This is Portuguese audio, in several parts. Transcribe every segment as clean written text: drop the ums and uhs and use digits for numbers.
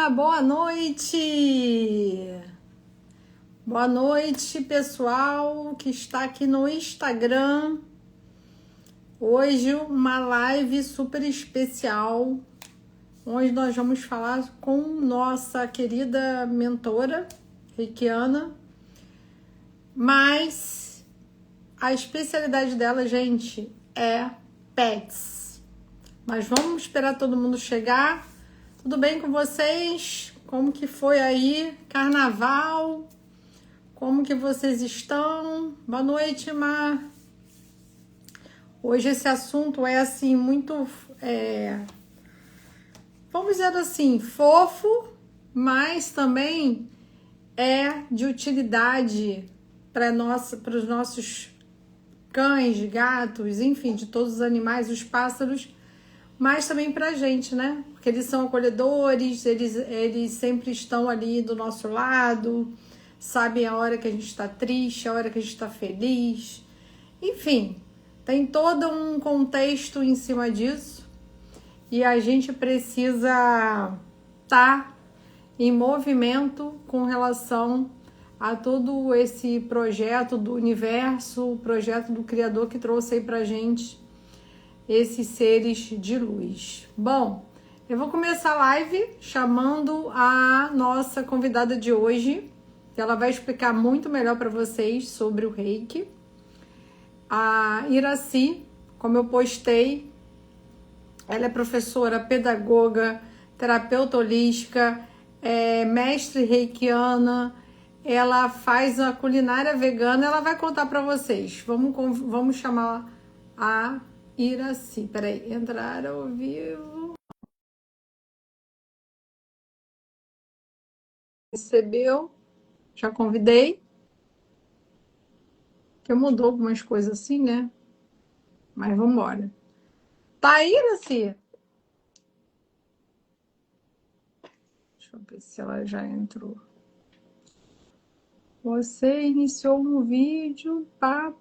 Boa noite! Boa noite, pessoal que está aqui no Instagram. Hoje uma live super especial, onde nós vamos falar com nossa querida mentora, reikiana, mas a especialidade dela, gente, é pets. Mas vamos esperar todo mundo chegar. Tudo bem com vocês? Como que foi aí? Carnaval? Como que vocês estão? Boa noite, Mar. Hoje esse assunto é assim, muito, vamos dizer assim, fofo, mas também é de utilidade para os nossos cães, gatos, enfim, de todos os animais, os pássaros, mas também para a gente, né? Porque eles são acolhedores, eles sempre estão ali do nosso lado, sabem a hora que a gente está triste, a hora que a gente está feliz. Enfim, tem todo um contexto em cima disso e a gente precisa estar em movimento com relação a todo esse projeto do universo, o projeto do Criador que trouxe aí pra gente esses seres de luz. Bom, eu vou começar a live chamando a nossa convidada de hoje, que ela vai explicar muito melhor para vocês sobre o Reiki. A Iraci, como eu postei, ela é professora, pedagoga, terapeuta holística, mestre reikiana, ela faz a culinária vegana, ela vai contar para vocês. Vamos chamar a Iraci. Peraí, entrar ao vivo. Recebeu? Já convidei. Que mudou algumas coisas assim, né? Mas vamos embora. Tá aí, Iraci? Deixa eu ver se ela já entrou. Você iniciou um vídeo, pá.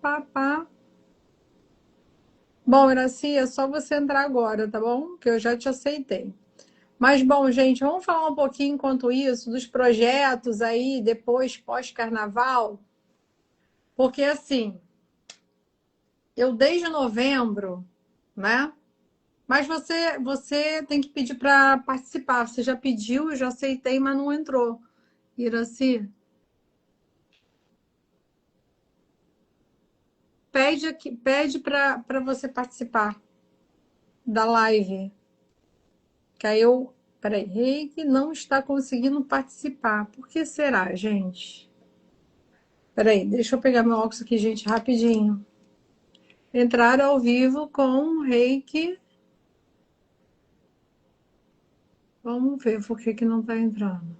Bom, Iraci, é só você entrar agora, tá bom? Que eu já te aceitei. Mas, bom, gente, vamos falar um pouquinho, enquanto isso, dos projetos aí, depois, pós-carnaval. Porque, assim, eu desde novembro, né? Mas você tem que pedir para participar. Você já pediu, eu já aceitei, mas não entrou. Iraci, pede para você participar da live. Que aí eu. Peraí, Reiki não está conseguindo participar. Por que será, gente? Peraí, deixa eu pegar meu óculos aqui, gente, rapidinho. Entrar ao vivo com Reiki. Vamos ver por que não está entrando.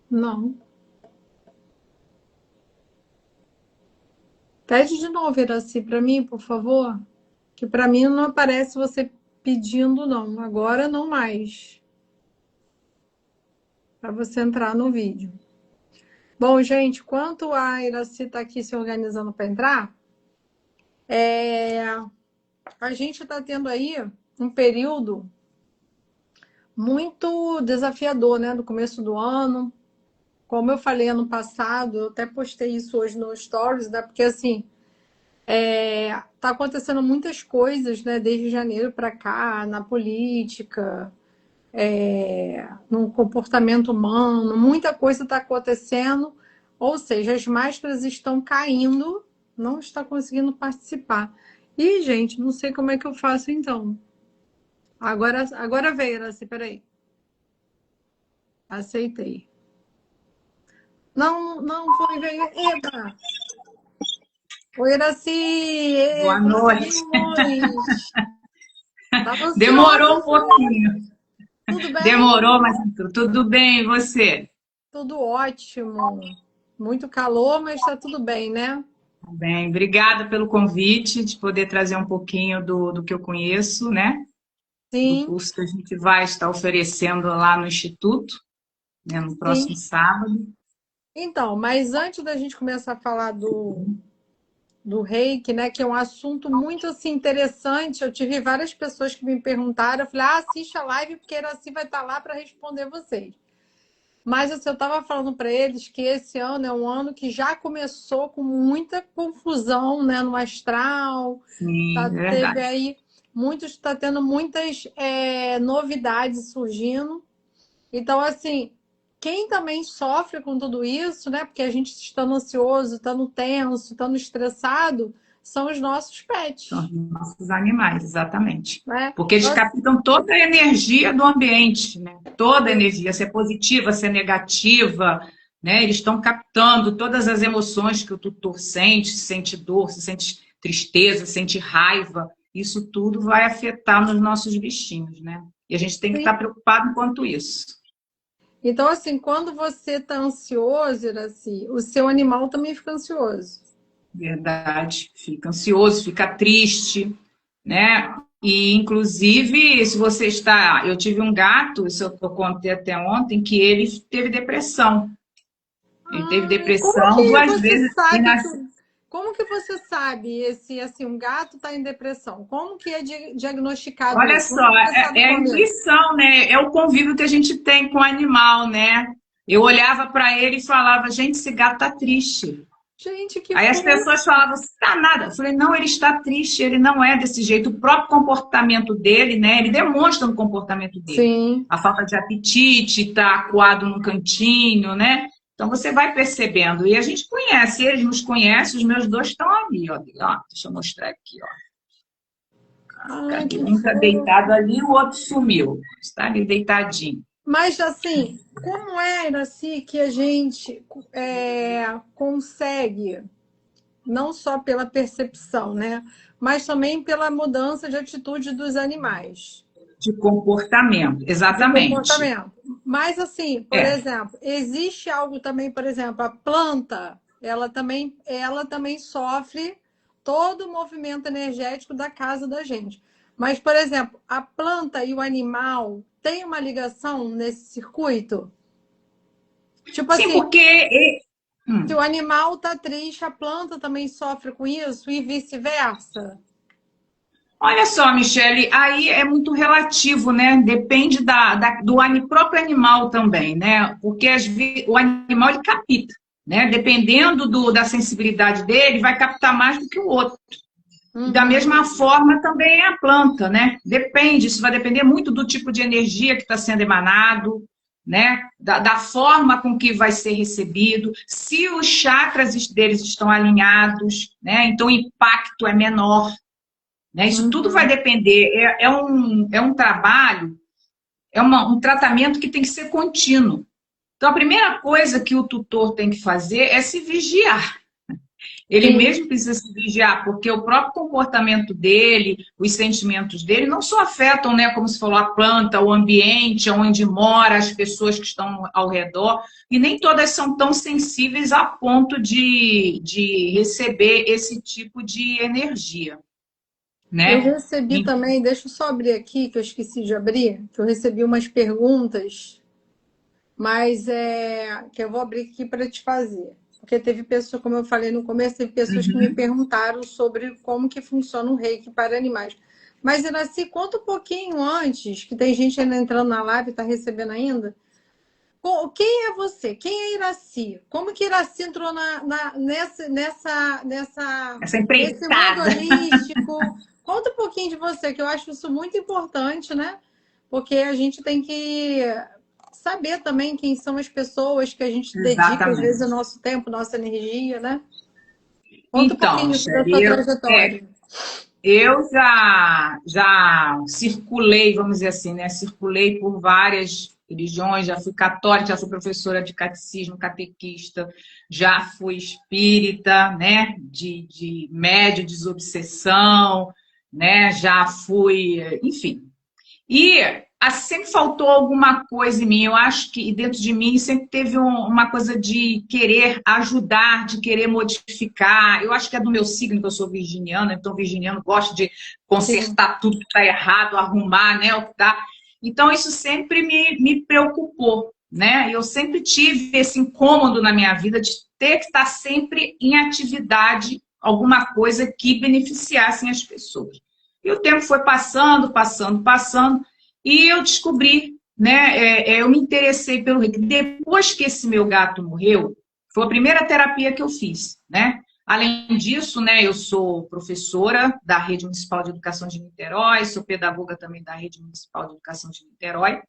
Não. Pede de novo, Iraci, para mim, por favor. Que para mim não aparece você pedindo, não. Agora não mais. Para você entrar no vídeo. Bom, gente, enquanto a Iraci está aqui se organizando para entrar, a gente está tendo aí um período muito desafiador, né? Do começo do ano. Como eu falei ano passado, eu até postei isso hoje no Stories, né? Porque assim, tá acontecendo muitas coisas, né? Desde janeiro para cá, na política, no comportamento humano, muita coisa está acontecendo. Ou seja, as máscaras estão caindo, não está conseguindo participar. E, gente, não sei como é que eu faço então. Agora veio, Iraci, peraí. Aceitei. Não foi, veio. Eba! Oi, Iraci! Boa noite. Conseguimos! Tava Demorou ansiosa. um pouquinho. Tudo bem? Demorou, mas tudo bem, e você? Tudo ótimo. Muito calor, mas tá tudo bem, né? Tá bem, obrigada pelo convite, de poder trazer um pouquinho do que eu conheço, né? Do Sim, curso que a gente vai estar oferecendo lá no Instituto, né, no sim. próximo sábado. Então, mas antes da gente começar a falar do reiki, né? Que é um assunto muito assim, interessante. Eu tive várias pessoas que me perguntaram. Eu falei, assiste a live, porque a Iraci vai estar lá para responder vocês. Mas assim, eu estava falando para eles que esse ano é um ano que já começou com muita confusão, né, no astral. Sim, é Teve verdade. aí está tendo muitas novidades surgindo. Então, assim, quem também sofre com tudo isso, né? Porque a gente estando ansioso, estando tenso, estando estressado, são os nossos São pets, os nossos animais, exatamente. né? Porque eles Então, captam toda a energia do ambiente, né? Toda a energia, se é positiva, se é negativa, né? Eles estão captando todas as emoções que o tutor sente, se sente dor, se sente tristeza, se sente raiva. Isso tudo vai afetar nos nossos bichinhos, né? E a gente tem que estar sim. preocupado quanto isso. Então, assim, quando você está ansioso, Iraci, o seu animal também fica ansioso. Verdade. Fica ansioso, fica triste, né? E, inclusive, se você está. Eu tive um gato, isso eu contei até ontem, que ele teve depressão. Ele teve E como depressão que duas você vezes e sabe que nasceu. como que você sabe esse assim um gato está em depressão? Como que é diagnosticado Olha isso? só, Como que você sabe é a quando é? intuição, né? É o convívio que a gente tem com o animal, né? Eu olhava para ele e falava, gente, esse gato tá triste. Gente, que Aí as fofo. pessoas falavam, você tá nada. Eu falei, não, ele está triste, ele não é desse jeito. O próprio comportamento dele, né? Ele demonstra no comportamento dele. Sim. A falta de apetite, tá acuado num cantinho, né? Então você vai percebendo. E a gente conhece, eles nos conhecem, os meus dois estão ali, ó. Ó, deixa eu mostrar aqui, ó. Ai, Cadê? que Um tá fofo. deitado ali, o outro sumiu. Está ali deitadinho. Mas assim, como é, assim que a gente consegue, não só pela percepção, né? Mas também pela mudança de atitude dos animais, De comportamento, de exatamente. comportamento. Mas assim, por É. exemplo, existe algo também, por exemplo, a planta, ela também sofre todo o movimento energético da casa da gente. Mas, por exemplo, a planta e o animal têm uma ligação nesse circuito? Tipo Sim, assim, porque. se o animal está triste, a planta também sofre com isso e vice-versa. Olha só, Michele, aí é muito relativo, né? Depende próprio animal também, né? Porque o animal ele capta, né? Dependendo da sensibilidade dele, vai captar mais do que o outro. E da Uhum, mesma forma também é a planta, né? Depende, isso vai depender muito do tipo de energia que está sendo emanado, né? Da forma com que vai ser recebido, se os chakras deles estão alinhados, né? Então o impacto é menor. Né? Isso tudo vai uhum. depender. É um trabalho, um tratamento que tem que ser contínuo. Então, a primeira coisa que o tutor tem que fazer é se vigiar. Ele Sim. mesmo precisa se vigiar, porque o próprio comportamento dele, os sentimentos dele, não só afetam, né, como se falou, a planta, o ambiente, onde mora, as pessoas que estão ao redor, e nem todas são tão sensíveis a ponto de receber esse tipo de energia, Eu né? recebi também, deixa eu só abrir aqui, que eu esqueci de abrir, que eu recebi umas perguntas, mas que eu vou abrir aqui para te fazer. Porque teve pessoas, como eu falei no começo, teve pessoas que me Uhum. perguntaram sobre como que funciona o reiki para animais. Mas, Iraci, conta um pouquinho antes, que tem gente ainda entrando na live e está recebendo ainda. Quem é você? Quem é Iraci? Como que Iraci entrou Essa nesse mundo empreitada. holístico? Conta um pouquinho de você, que eu acho isso muito importante, né? Porque a gente tem que saber também quem são as pessoas que a gente dedica, às vezes, o Exatamente. nosso tempo, nossa energia, né? Conta um Então, pouquinho da Michele, sua trajetória. eu já circulei, vamos dizer assim, né? Circulei por várias religiões, já fui católica, já fui professora de catecismo, catequista, já fui espírita, né? De médio, desobsessão, né? Já fui, enfim. E sempre faltou alguma coisa em mim. Eu acho que dentro de mim sempre teve uma coisa de querer ajudar, de querer modificar. Eu acho que é do meu signo, que eu sou virginiana, então virginiano gosta de Sim. consertar tudo que está errado, arrumar, né, o que tá. Então isso sempre me preocupou, né? Eu sempre tive esse incômodo na minha vida de ter que estar sempre em atividade alguma coisa que beneficiasse as pessoas. E o tempo foi passando, e eu descobri, né, eu me interessei pelo reiki. Depois que esse meu gato morreu, foi a primeira terapia que eu fiz, né? Além disso, né, eu sou professora da Rede Municipal de Educação de Niterói, sou pedagoga também da Rede Municipal de Educação de Niterói.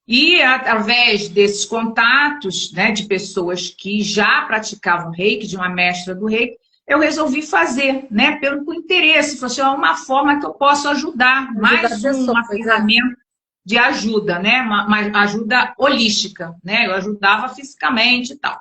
E através desses contatos, né, de pessoas que já praticavam reiki, de uma mestra do reiki, eu resolvi fazer, né, pelo interesse. Falei assim, é uma forma que eu posso ajudar, mais uma ferramenta de ajuda, né, uma ajuda holística, né, eu ajudava fisicamente e tal.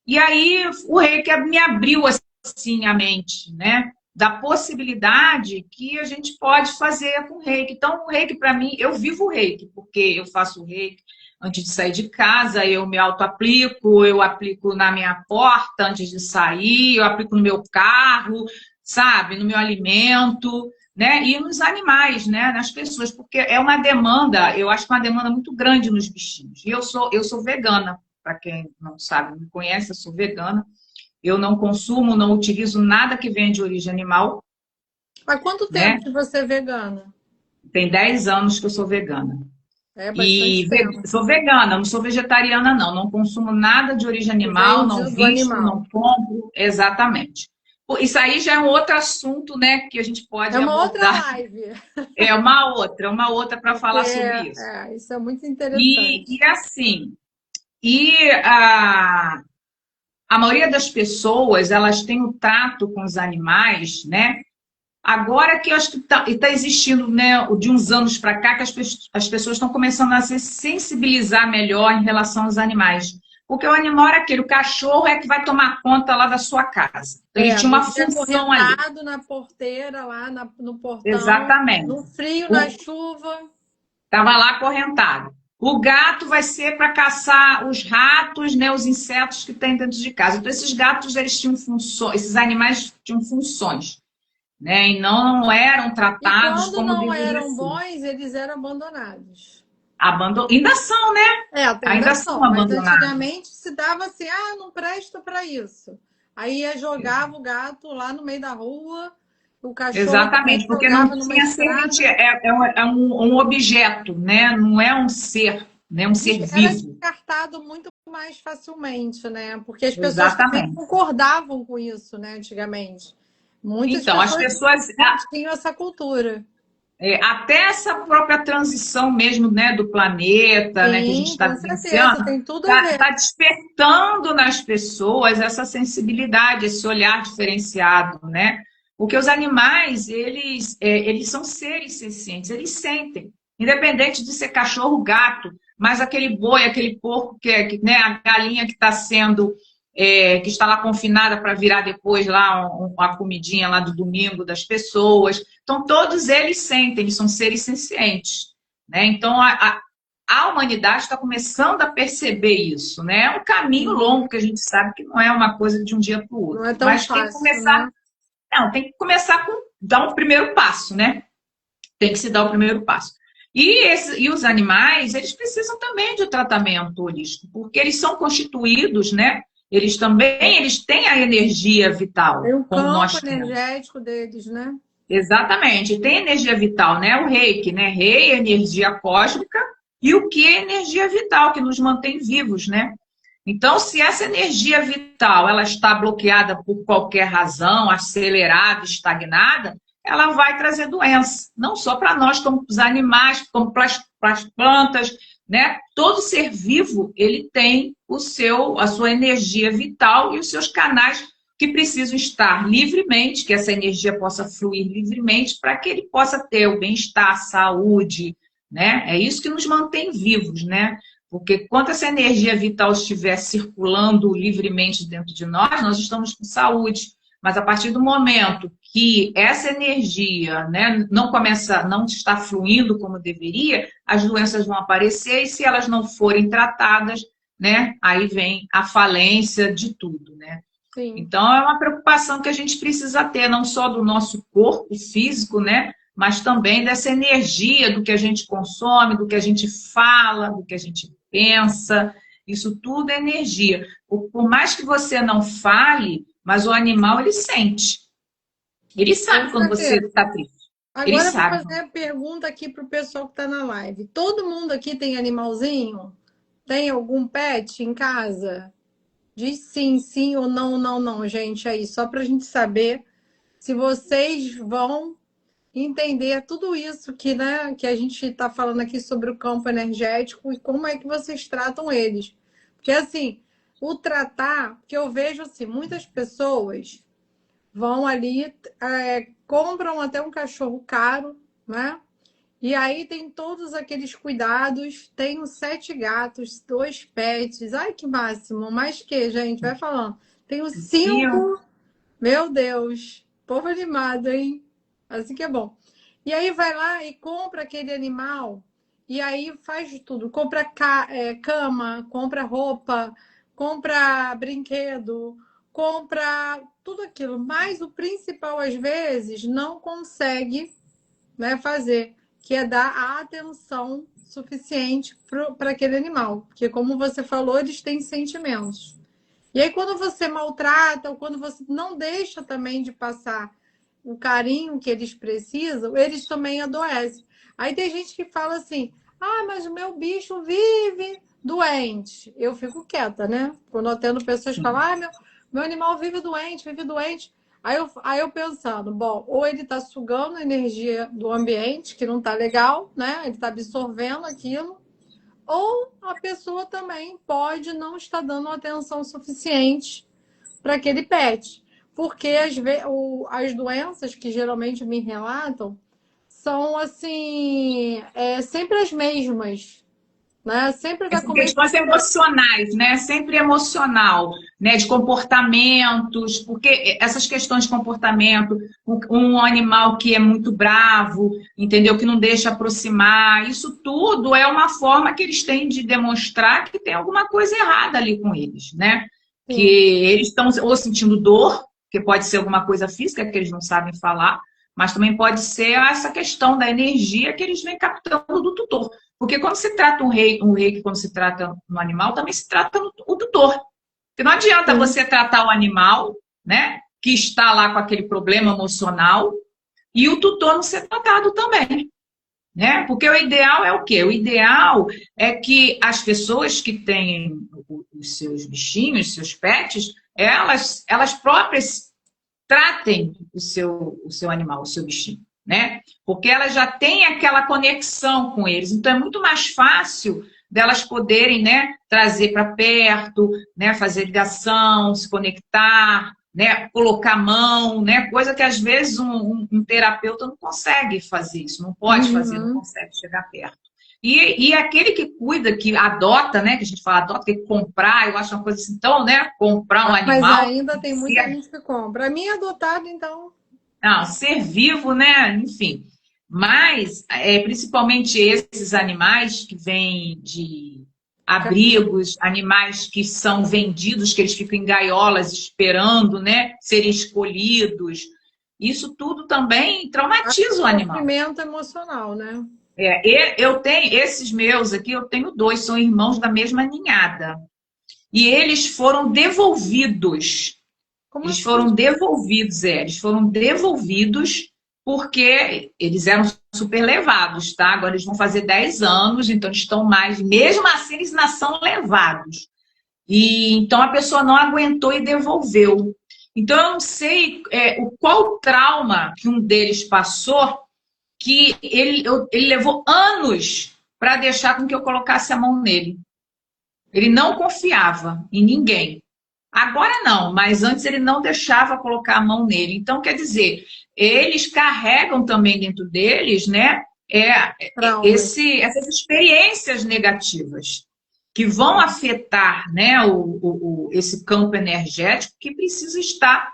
E aí o reiki me abriu assim a mente, né, da possibilidade que a gente pode fazer com o reiki. Então, o reiki, para mim, eu vivo o reiki, porque eu faço o reiki antes de sair de casa, eu me auto-aplico, eu aplico na minha porta antes de sair, eu aplico no meu carro, sabe, no meu alimento, né, e nos animais, né, nas pessoas, porque é uma demanda, eu acho que é uma demanda muito grande nos bichinhos. E eu sou vegana, para quem não sabe, me conhece, eu sou vegana. Eu não consumo, não utilizo nada que venha de origem animal. Há quanto tempo que você é vegana? Tem 10 anos que eu sou vegana. É bastante tempo. Sou vegana, não sou vegetariana, não. Não consumo nada de origem animal, não visto, não compro. Exatamente. Isso aí já é um outro assunto, né, que a gente pode abordar. É uma outra live. É uma outra para falar sobre isso. Isso é muito interessante. E assim, a maioria das pessoas, elas têm um trato com os animais, né? Agora que eu acho que está existindo, né, de uns anos para cá, que as pessoas estão começando a se sensibilizar melhor em relação aos animais. Porque o animal era aquele, o cachorro é que vai tomar conta lá da sua casa. Então, ele tinha uma função ali. Na porteira, lá no portão. Exatamente. No frio, na chuva. Estava lá acorrentado. O gato vai ser para caçar os ratos, né, os insetos que tem dentro de casa. Então, esses gatos, eles tinham funções, esses animais tinham funções, né, e não eram tratados como deveriam ser. Quando não eram bons, eles eram abandonados. Ainda são, né? Ainda são abandonados. Mas antigamente se dava assim, não presta para isso. Aí jogava o gato lá no meio da rua. O cachorro. Exatamente, porque não tinha serventia, é um objeto, né? Não é um ser, né? Um ser vivo. Era descartado muito mais facilmente, né? Porque as pessoas também concordavam com isso, né? Antigamente. Muitas pessoas não tinham essa cultura. Até essa própria transição mesmo, né, do planeta, né, que a gente está vivenciando, está despertando nas pessoas essa sensibilidade, esse olhar diferenciado, né? Porque os animais, eles são seres sencientes, eles sentem, independente de ser cachorro ou gato, mas aquele boi, aquele porco, né, a galinha que está sendo, que está lá confinada para virar depois lá uma comidinha lá do domingo das pessoas. Então, todos eles sentem, eles são seres sencientes, né? Então, a humanidade está começando a perceber isso, né? É um caminho longo que a gente sabe que não é uma coisa de um dia para o outro. Não é tão mas fácil, tem que começar... né? Não, tem que começar dar um primeiro passo, né? Tem que se dar o primeiro passo. E os animais, eles precisam também de tratamento holístico, porque eles são constituídos, né? Eles têm a energia vital. Tem o campo energético deles, né? Exatamente, tem energia vital, né? O reiki, né? Rei é energia cósmica e o que é energia vital, que nos mantém vivos, né? Então, se essa energia vital ela está bloqueada por qualquer razão, acelerada, estagnada, ela vai trazer doença. Não só para nós, como para os animais, como para as plantas, né? Todo ser vivo, ele tem a sua energia vital e os seus canais que precisam estar livremente, que essa energia possa fluir livremente para que ele possa ter o bem-estar, a saúde, né? É isso que nos mantém vivos, né? Porque quando essa energia vital estiver circulando livremente dentro de nós estamos com saúde. Mas a partir do momento que essa energia, né, não está fluindo como deveria, as doenças vão aparecer e se elas não forem tratadas, né, aí vem a falência de tudo, né? Sim. Então é uma preocupação que a gente precisa ter, não só do nosso corpo físico, né, mas também dessa energia do que a gente consome, do que a gente fala, do que a gente pensa. Isso tudo é energia. Por mais que você não fale, mas o animal, ele sente. Ele sabe quando você está triste. Ele Agora eu vou sabe. fazer a pergunta aqui para o pessoal que está na live. Todo mundo aqui tem animalzinho? Tem algum pet em casa? Diz sim, sim ou não, não, não, gente, aí, só para a gente saber se vocês vão entender tudo isso que, né, que a gente está falando aqui sobre o campo energético e como é que vocês tratam eles. Porque, assim, o tratar, que eu vejo, assim, muitas pessoas vão ali, compram até um cachorro caro, né? E aí tem todos aqueles cuidados. Tenho 7 gatos, 2 pets. Ai, que máximo. Mais que, gente? Vai falando. Tenho Viu? 5. Meu Deus. Povo animado, hein? Assim que é bom. E aí vai lá e compra aquele animal. E aí faz de tudo. Compra cama, compra roupa, compra brinquedo, compra tudo aquilo. Mas o principal, às vezes, não consegue, né, fazer, que é dar a atenção suficiente para aquele animal. Porque, como você falou, eles têm sentimentos. E aí, quando você maltrata, ou quando você não deixa também de passar o carinho que eles precisam, eles também adoecem. Aí tem gente que fala assim: ah, mas o meu bicho vive doente. Eu fico quieta, né? Quando eu atendo pessoas que falam: ah, meu animal vive doente, vive doente. Aí eu pensando, bom, ou ele está sugando a energia do ambiente, que não está legal, né? Ele está absorvendo aquilo, ou a pessoa também pode não estar dando atenção suficiente para aquele pet. Porque as doenças que geralmente me relatam são assim, sempre as mesmas, né? Sempre vai Essas comer. questões emocionais, né? Sempre emocional, né? De comportamentos, porque essas questões de comportamento, um animal que é muito bravo, entendeu? Que não deixa aproximar, isso tudo é uma forma que eles têm de demonstrar que tem alguma coisa errada ali com eles, né? Que Sim. eles estão ou sentindo dor, que pode ser alguma coisa física que eles não sabem falar, mas também pode ser essa questão da energia que eles vêm captando do tutor. Porque quando se trata um reiki, quando se trata no animal, também se trata o tutor. Porque não adianta Sim. você tratar o animal, né, que está lá com aquele problema emocional, e o tutor não ser tratado também, né? Porque o ideal é o quê? O ideal é que as pessoas que têm os seus bichinhos, seus pets, elas próprias tratem o seu animal, o seu bichinho, né? Porque elas já têm aquela conexão com eles. Então é muito mais fácil delas poderem, né, trazer para perto, né, fazer ligação, se conectar, né, colocar a mão, né, coisa que às vezes um terapeuta não consegue fazer isso, não pode fazer, não Uhum. consegue chegar perto. E aquele que cuida, que adota, né, que a gente fala adota, que comprar, eu acho uma coisa assim, então, né, comprar um Mas animal, ainda tem muita gente que compra. A minha é adotada, então. não, ser vivo, né? Enfim. Mas, principalmente esses animais que vêm de abrigos, animais que são vendidos, que eles ficam em gaiolas esperando, né? Serem escolhidos. Isso tudo também traumatiza o animal. Sofrimento emocional, né? Eu tenho, esses meus aqui, eu tenho 2, são irmãos da mesma ninhada. E eles foram devolvidos. Como Eles assim? foram devolvidos, eles foram devolvidos porque eles eram super levados, tá? Agora eles vão fazer 10 anos, então eles estão mais, mesmo assim eles ainda são levados. E então a pessoa não aguentou e devolveu. Então eu não sei qual trauma que um deles passou, que ele levou anos para deixar com que eu colocasse a mão nele. Ele não confiava em ninguém. Agora não, mas antes ele não deixava colocar a mão nele. Então, quer dizer, eles carregam também dentro deles, né, Traumas. essas experiências negativas que vão afetar, né, esse campo energético que precisa estar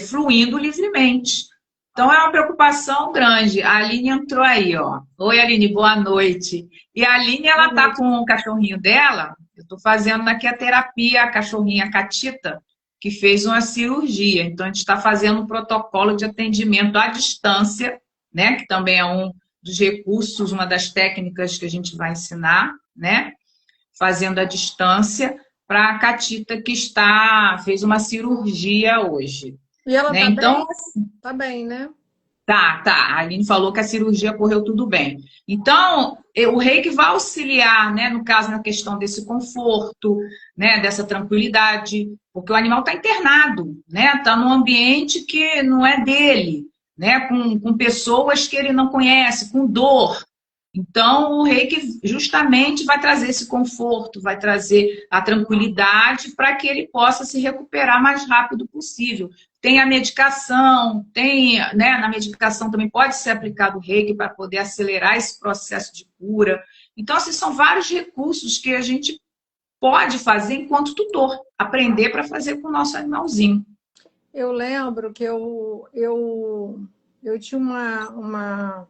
fluindo livremente. Então, é uma preocupação grande. A Aline entrou aí, ó. Oi, Aline, boa noite. E a Aline, ela tá com o cachorrinho dela. Eu estou fazendo aqui a terapia, a cachorrinha Catita, que fez uma cirurgia. Então, a gente está fazendo um protocolo de atendimento à distância, né? Que também é um dos recursos, uma das técnicas que a gente vai ensinar, né? Fazendo à distância, para a Catita, que fez uma cirurgia hoje. E ela Né? tá Então, bem? Tá bem, né? tá. A Aline falou que a cirurgia correu tudo bem. Então, o reiki vai auxiliar, né, no caso, na questão desse conforto, né, dessa tranquilidade, porque o animal está internado, né, está num ambiente que não é dele, né, com pessoas que ele não conhece, com dor. Então, o reiki justamente vai trazer esse conforto, vai trazer a tranquilidade para que ele possa se recuperar mais rápido possível. Tem a medicação, né, na medicação também pode ser aplicado o reiki para poder acelerar esse processo de cura. Então, assim, são vários recursos que a gente pode fazer enquanto tutor, aprender para fazer com o nosso animalzinho. Eu lembro que eu tinha uma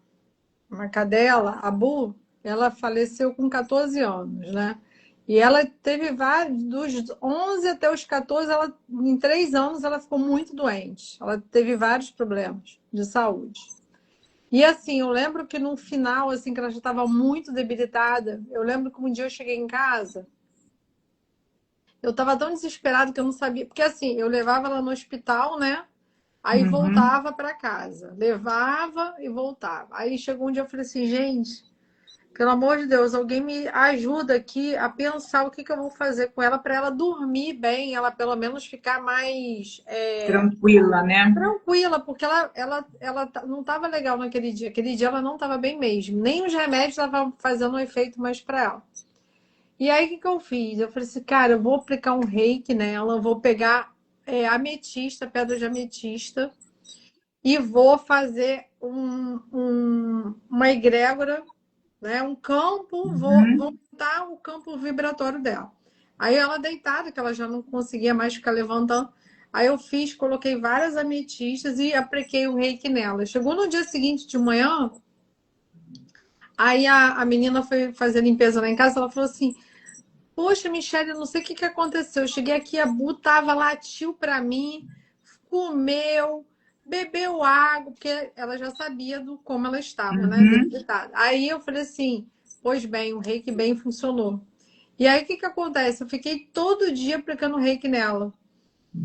cadela, a Bu, ela faleceu com 14 anos, né? E ela teve vários, dos 11 até os 14, em 3 anos ela ficou muito doente. Ela teve vários problemas de saúde. E assim, eu lembro que no final, assim, que ela já estava muito debilitada, eu lembro que um dia eu cheguei em casa, eu estava tão desesperada que eu não sabia, porque assim, eu levava ela no hospital, né? Aí Uhum. voltava para casa, levava e voltava. Aí chegou um dia eu falei assim, gente, pelo amor de Deus, alguém me ajuda aqui a pensar o que que eu vou fazer com ela para ela dormir bem, ela pelo menos ficar mais Tranquila, né? tranquila, porque não estava legal naquele dia. Aquele dia ela não estava bem mesmo. Nem os remédios estavam fazendo um efeito mais para ela. E aí o que que eu fiz? Eu falei assim, cara, eu vou aplicar um reiki nela, eu vou pegar ametista, pedra de ametista, e vou fazer uma egrégora, né? Um campo, vou Uhum. montar o campo vibratório dela. Aí ela deitada, que ela já não conseguia mais ficar levantando. Aí eu coloquei várias ametistas e apliquei o reiki nela. Chegou no dia seguinte de manhã, aí a menina foi fazer limpeza lá em casa, ela falou assim: Poxa, Michelle, eu não sei o que que aconteceu. Eu cheguei aqui, a Bu tava, latiu para mim, comeu, bebeu água, porque ela já sabia do como ela estava, né? Uhum. Debilitada. Aí eu falei assim: Pois bem, o reiki bem funcionou. E aí o que que acontece? Eu fiquei todo dia aplicando reiki nela.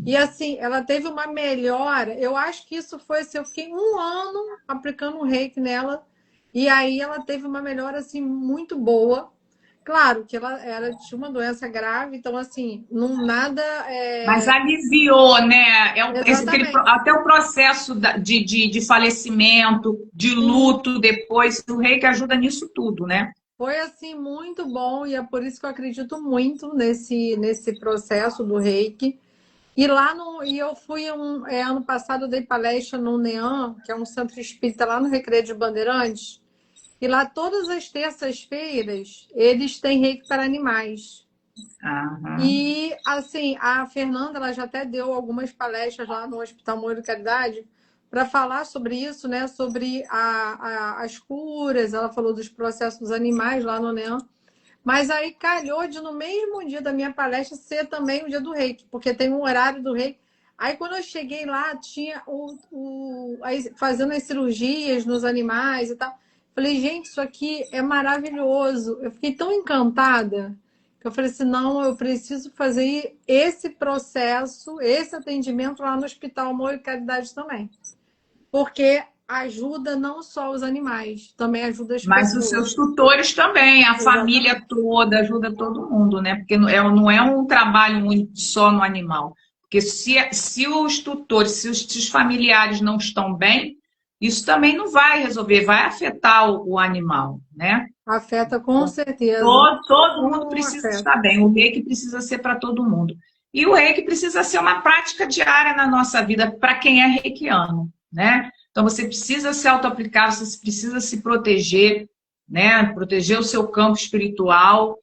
E assim, ela teve uma melhora. Eu acho que isso foi assim, eu fiquei 1 ano aplicando reiki nela. E aí ela teve uma melhora assim muito boa. Claro que ela tinha uma doença grave, então assim, não nada Mas aliviou, né? exatamente. Até o processo de falecimento, de Sim, luto depois, o reiki ajuda nisso tudo, né? foi assim muito bom e é por isso que eu acredito muito nesse processo do reiki. E eu fui ano passado eu dei palestra no NEAM, que é um centro espírita lá no Recreio de Bandeirantes. E lá todas as terças-feiras eles têm reiki para animais. Aham. E assim, a Fernanda ela já até deu algumas palestras lá no Hospital Moura de Caridade para falar sobre isso, né? Sobre as curas, ela falou dos processos dos animais lá no NEAM. Mas aí calhou de no mesmo dia da minha palestra ser também o dia do reiki, porque tem um horário do reiki. Aí quando eu cheguei lá, tinha fazendo as cirurgias nos animais e tal. Falei, gente, isso aqui é maravilhoso. Eu fiquei tão encantada que eu falei assim, não, eu preciso fazer esse processo, esse atendimento lá no Hospital Amor e Caridade também. Porque ajuda não só os animais, também ajuda as Mas os seus pessoas. tutores também, a família Exatamente. toda, ajuda todo mundo, né? Porque não é um trabalho único só no animal. Porque se os tutores, se os familiares não estão bem, isso também não vai resolver, vai afetar o animal, né? Afeta com certeza. Todo mundo precisa Afeta. estar bem. O reiki precisa ser para todo mundo. E o reiki precisa ser uma prática diária na nossa vida para quem é reikiano, né? Então você precisa se auto-aplicar, você precisa se proteger, né? Proteger o seu campo espiritual.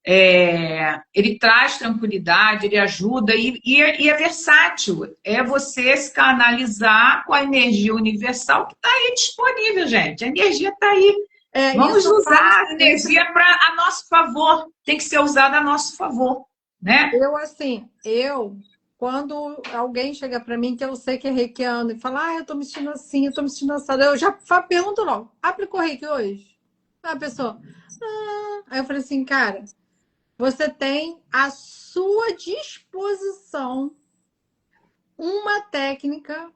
Ele traz tranquilidade, ele ajuda e é versátil. É você se canalizar com a energia universal que está aí disponível, gente. A energia está aí. Vamos Isso eu falo usar a sempre. energia a nosso favor. Tem que ser usada a nosso favor, né? Quando alguém chega para mim que eu sei que é reikiano e fala, eu tô me sentindo assim, eu tô me sentindo assado, eu já pergunto logo, aplicou reiki hoje? Aí a pessoa, Aí eu falei assim, cara, você tem à sua disposição uma técnica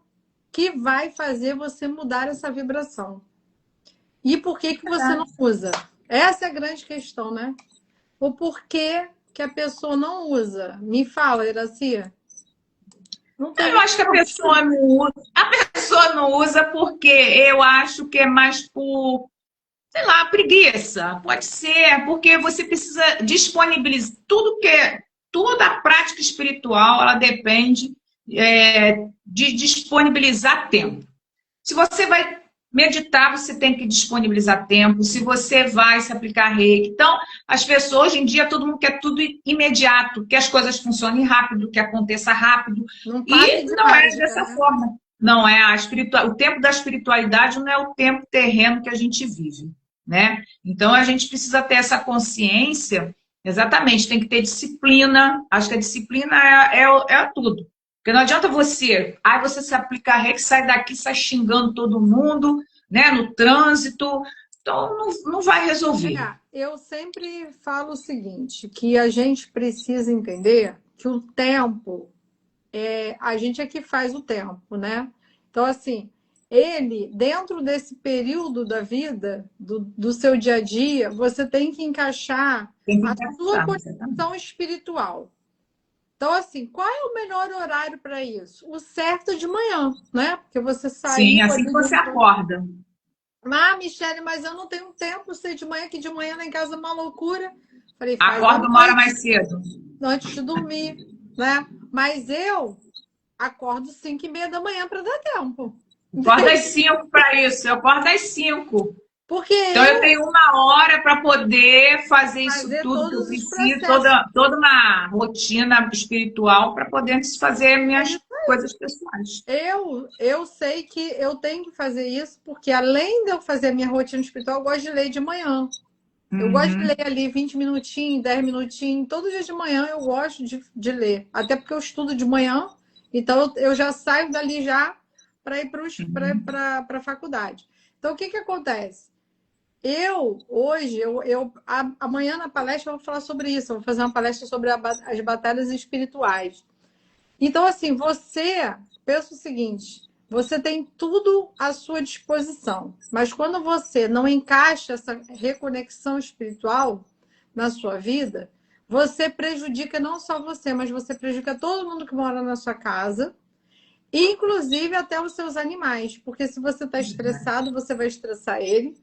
que vai fazer você mudar essa vibração. E por que que você não usa? Essa é a grande questão, né? O porquê que a pessoa não usa. Me fala, Iraci. Não tem Eu acho que a pessoa não usa. A pessoa não usa porque eu acho que é mais por, sei lá, preguiça. Pode ser, porque você precisa disponibilizar toda a prática espiritual, ela depende de disponibilizar tempo. Se você vai meditar, você tem que disponibilizar tempo. Se você vai se aplicar reiki. Então, as pessoas, hoje em dia, todo mundo quer tudo imediato, que as coisas funcionem rápido, que aconteça rápido. Não passe E de não é mágica, dessa né? forma. Não é o tempo da espiritualidade não é o tempo terreno que a gente vive, né? Então a gente precisa ter essa consciência, exatamente, tem que ter disciplina. Acho que a disciplina é tudo. Porque não adianta você se aplicar reiki, sai daqui, sai xingando todo mundo, né, no trânsito, então não vai resolver. Eu sempre falo o seguinte, que a gente precisa entender que o tempo, a gente é que faz o tempo, né? Então, assim, ele, dentro desse período da vida, do seu dia a dia, você tem que encaixar Tem que a sua encaixar, exatamente. condição espiritual. Então, assim, qual é o melhor horário para isso? O certo é de manhã, né? Porque você Sim, saiu assim que ali você do. acorda. Ah, Michele, mas eu não tenho tempo, sei de manhã, que de manhã lá em casa é uma loucura. Falei, faz à Acorda uma hora noite, mais cedo. antes de dormir, né? Mas eu acordo 5h30 da manhã para dar tempo. Acorda às 5 para isso, eu acordo às 5. Porque Então, eu eu tenho uma hora para poder fazer isso fazer tudo que eu todos os preciso, processos. toda uma rotina espiritual para poder antes fazer É minhas isso. coisas pessoais. Eu sei que eu tenho que fazer isso, porque além de eu fazer a minha rotina espiritual, eu gosto de ler de manhã. Eu gosto de Uhum. ler ali 20 minutinhos, 10 minutinhos, todo dia de manhã eu gosto de ler. Até porque eu estudo de manhã, então eu já saio dali já para ir para a faculdade. Então, o que, que acontece? Amanhã na palestra eu vou falar sobre isso, eu vou fazer uma palestra sobre as batalhas espirituais. Então, assim, você pensa o seguinte: você tem tudo à sua disposição, mas quando você não encaixa essa reconexão espiritual na sua vida, você prejudica não só você, mas você prejudica todo mundo que mora na sua casa, inclusive até os seus animais, porque se você está estressado, você vai estressar ele.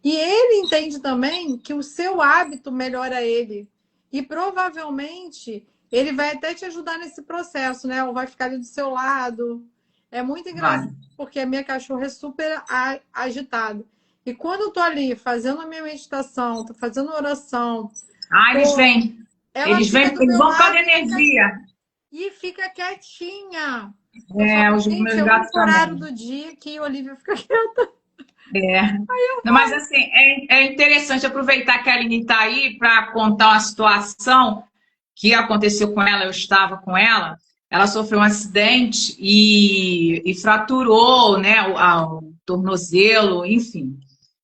E ele entende também que o seu hábito melhora ele. E provavelmente ele vai até te ajudar nesse processo, né? Ou vai ficar ali do seu lado. É muito engraçado, Vale. porque a minha cachorra é super agitada. E quando eu tô ali fazendo a minha meditação, tô fazendo oração, Ah, eles tô... vêm. ela fica do Eles meu vão por causa lado da energia. e fica quietinha. Eu falo, Os gente, meus é o gatos único horário também. do dia que a Olivia fica quieta. É. Não, mas assim, é interessante aproveitar que a Aline está aí para contar uma situação que aconteceu com ela, eu estava com ela. Ela sofreu um acidente e fraturou, né, o tornozelo, enfim.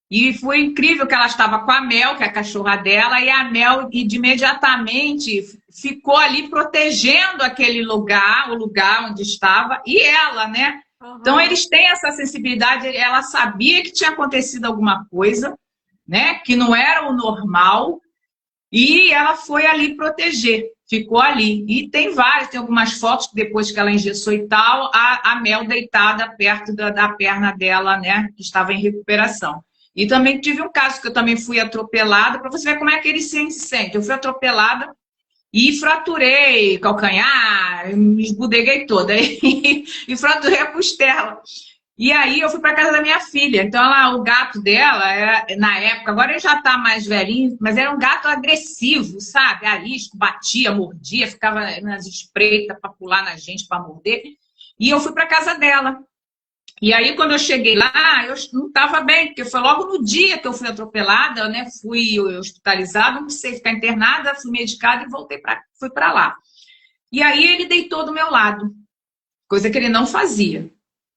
E foi incrível que ela estava com a Mel, que é a cachorra dela, e a Mel de imediatamente ficou ali protegendo aquele lugar, o lugar onde estava, e ela, né? Então Aham. eles têm essa sensibilidade, ela sabia que tinha acontecido alguma coisa, né? Que não era o normal, e ela foi ali proteger, ficou ali. E tem algumas fotos que depois que ela engessou e tal, a Mel deitada perto da perna dela, né, que estava em recuperação. E também tive um caso que eu também fui atropelada, para você ver como é que ele se sente. Eu fui atropelada e fraturei calcanhar, me esbudeguei toda, e fraturei a costela. E aí eu fui para casa da minha filha. Então o gato dela, na época, agora ele já está mais velhinho, mas era um gato agressivo, sabe? Arisco, batia, mordia, ficava nas espreitas para pular na gente, para morder. E eu fui para casa dela. E aí, quando eu cheguei lá, eu não estava bem, porque foi logo no dia que eu fui atropelada, né? Fui hospitalizada, não precisei ficar internada, fui medicada e fui para lá. E aí ele deitou do meu lado, coisa que ele não fazia.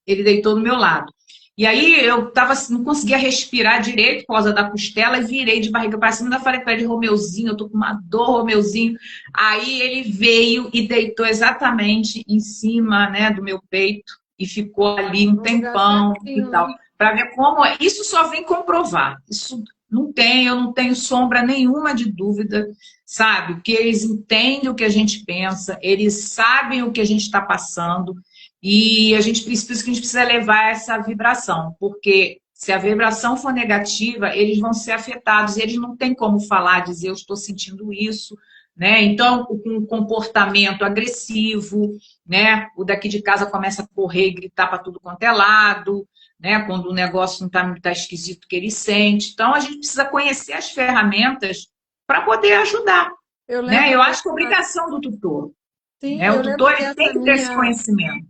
Ele deitou do meu lado. E aí eu tava, assim, não conseguia respirar direito por causa da costela e virei de barriga para cima. Ainda falei para ele, Romeuzinho, eu tô com uma dor, Romeuzinho. Aí ele veio e deitou exatamente em cima, né, do meu peito e ficou ali um No lugar tempão e certinho, tal. né? Para ver como é. Isso só vem comprovar. Isso não tem, eu não tenho sombra nenhuma de dúvida, sabe? Que eles entendem o que a gente pensa, eles sabem o que a gente está passando. E a gente precisa, que a gente precisa levar essa vibração, porque se a vibração for negativa, eles vão ser afetados, e eles não têm como falar, dizer eu estou sentindo isso, né? Então, com um comportamento agressivo, né? O daqui de casa começa a correr e gritar para tudo quanto é lado, né? Quando o negócio não está tá esquisito que ele sente. Então, a gente precisa conhecer as ferramentas para poder ajudar, Eu né? lembro Eu acho que é dessa, obrigação do tutor, sim, né? O eu tutor lembro ele tem que ter esse conhecimento.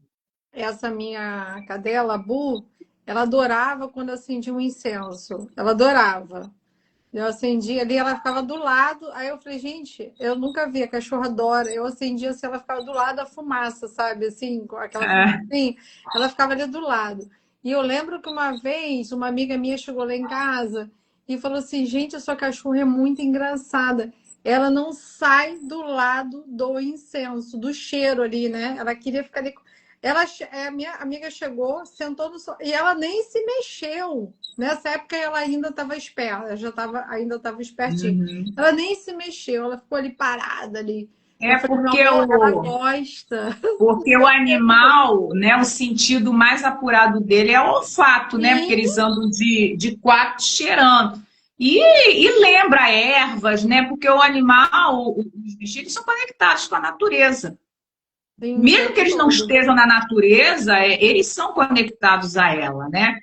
essa minha cadela, a Bu, ela adorava quando eu acendia um incenso. Ela adorava. Eu acendia ali, ela ficava do lado. Aí eu falei, gente, eu nunca vi, a cachorra adora. Eu acendia assim, ela ficava do lado da fumaça, sabe? Assim, com aquela fumaça É. assim, ela ficava ali do lado. E eu lembro que uma vez uma amiga minha chegou lá em casa e falou assim: gente, a sua cachorra é muito engraçada. Ela não sai do lado do incenso, do cheiro ali, né? Ela queria ficar ali. A minha amiga chegou, sentou no sofá e ela nem se mexeu. Nessa época ela ainda estava esperta, já estava, ainda estava espertinha. Uhum. Ela nem se mexeu, ela ficou ali parada ali. Eu É falei, meu amor, ela gosta. porque o animal, né, o sentido mais apurado dele é o olfato, né? Porque Sim, eles andam de quatro cheirando. E lembra ervas, né? Porque o animal, os bichinhos, eles são conectados com a natureza. sim, o Mesmo que tempo eles não todo. estejam na natureza, eles são conectados a ela, né?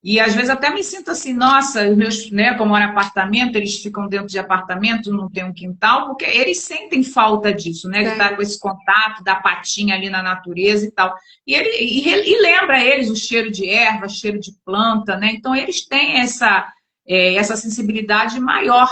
E às vezes até me sinto assim, nossa, os meus, né, como era apartamento, eles ficam dentro de apartamento, não tem um quintal, porque eles sentem falta disso, né? De estar com Tem. esse contato da patinha ali na natureza e tal. E lembra eles o cheiro de erva, cheiro de planta, né? Então eles têm essa sensibilidade maior,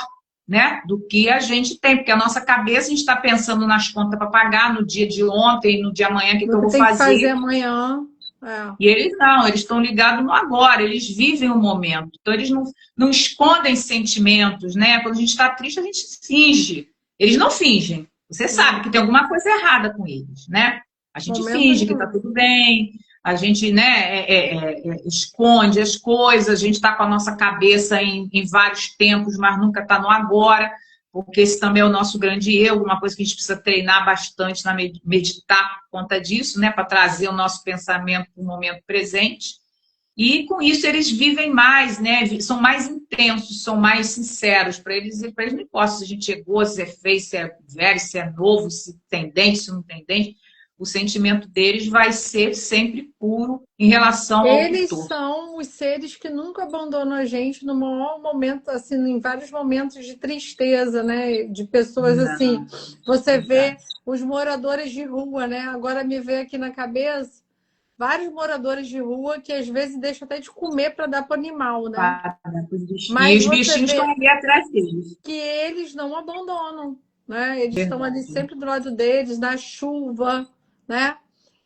né, do que a gente tem, porque a nossa cabeça a gente está pensando nas contas para pagar no dia de ontem, no dia amanhã, o que, que No eu que vou tem que fazer fazer? amanhã. É. E eles não, eles estão ligados no agora, eles vivem o momento. Então, eles não escondem sentimentos, né? Quando a gente está triste, a gente finge. Eles não fingem. Você sabe que Não, tem alguma coisa errada com eles, né? A gente momento finge que está nenhum. tudo bem, a gente, né, esconde as coisas, a gente está com a nossa cabeça em vários tempos, mas nunca está no agora, porque esse também é o nosso grande erro, uma coisa que a gente precisa treinar bastante, na meditar por conta disso, né, para trazer o nosso pensamento para o momento presente. E com isso eles vivem mais, né? São mais intensos, são mais sinceros. Para eles não importa se a gente é gordo, se é feio, se é velho, se é novo, se tem dente, se não tem dente. O sentimento deles vai ser sempre puro em relação ao Eles tutor. são os seres que nunca abandonam a gente no maior momento, assim, em vários momentos de tristeza, né? De pessoas assim. Não, Você vê verdade. os moradores de rua, né? Agora me veio aqui na cabeça vários moradores de rua que às vezes deixam até de comer para dar para o animal, né? E Mas os você bichinhos estão vê ali atrás deles. que eles não abandonam, né? Eles estão ali Verdade. sempre do lado deles, na chuva, né?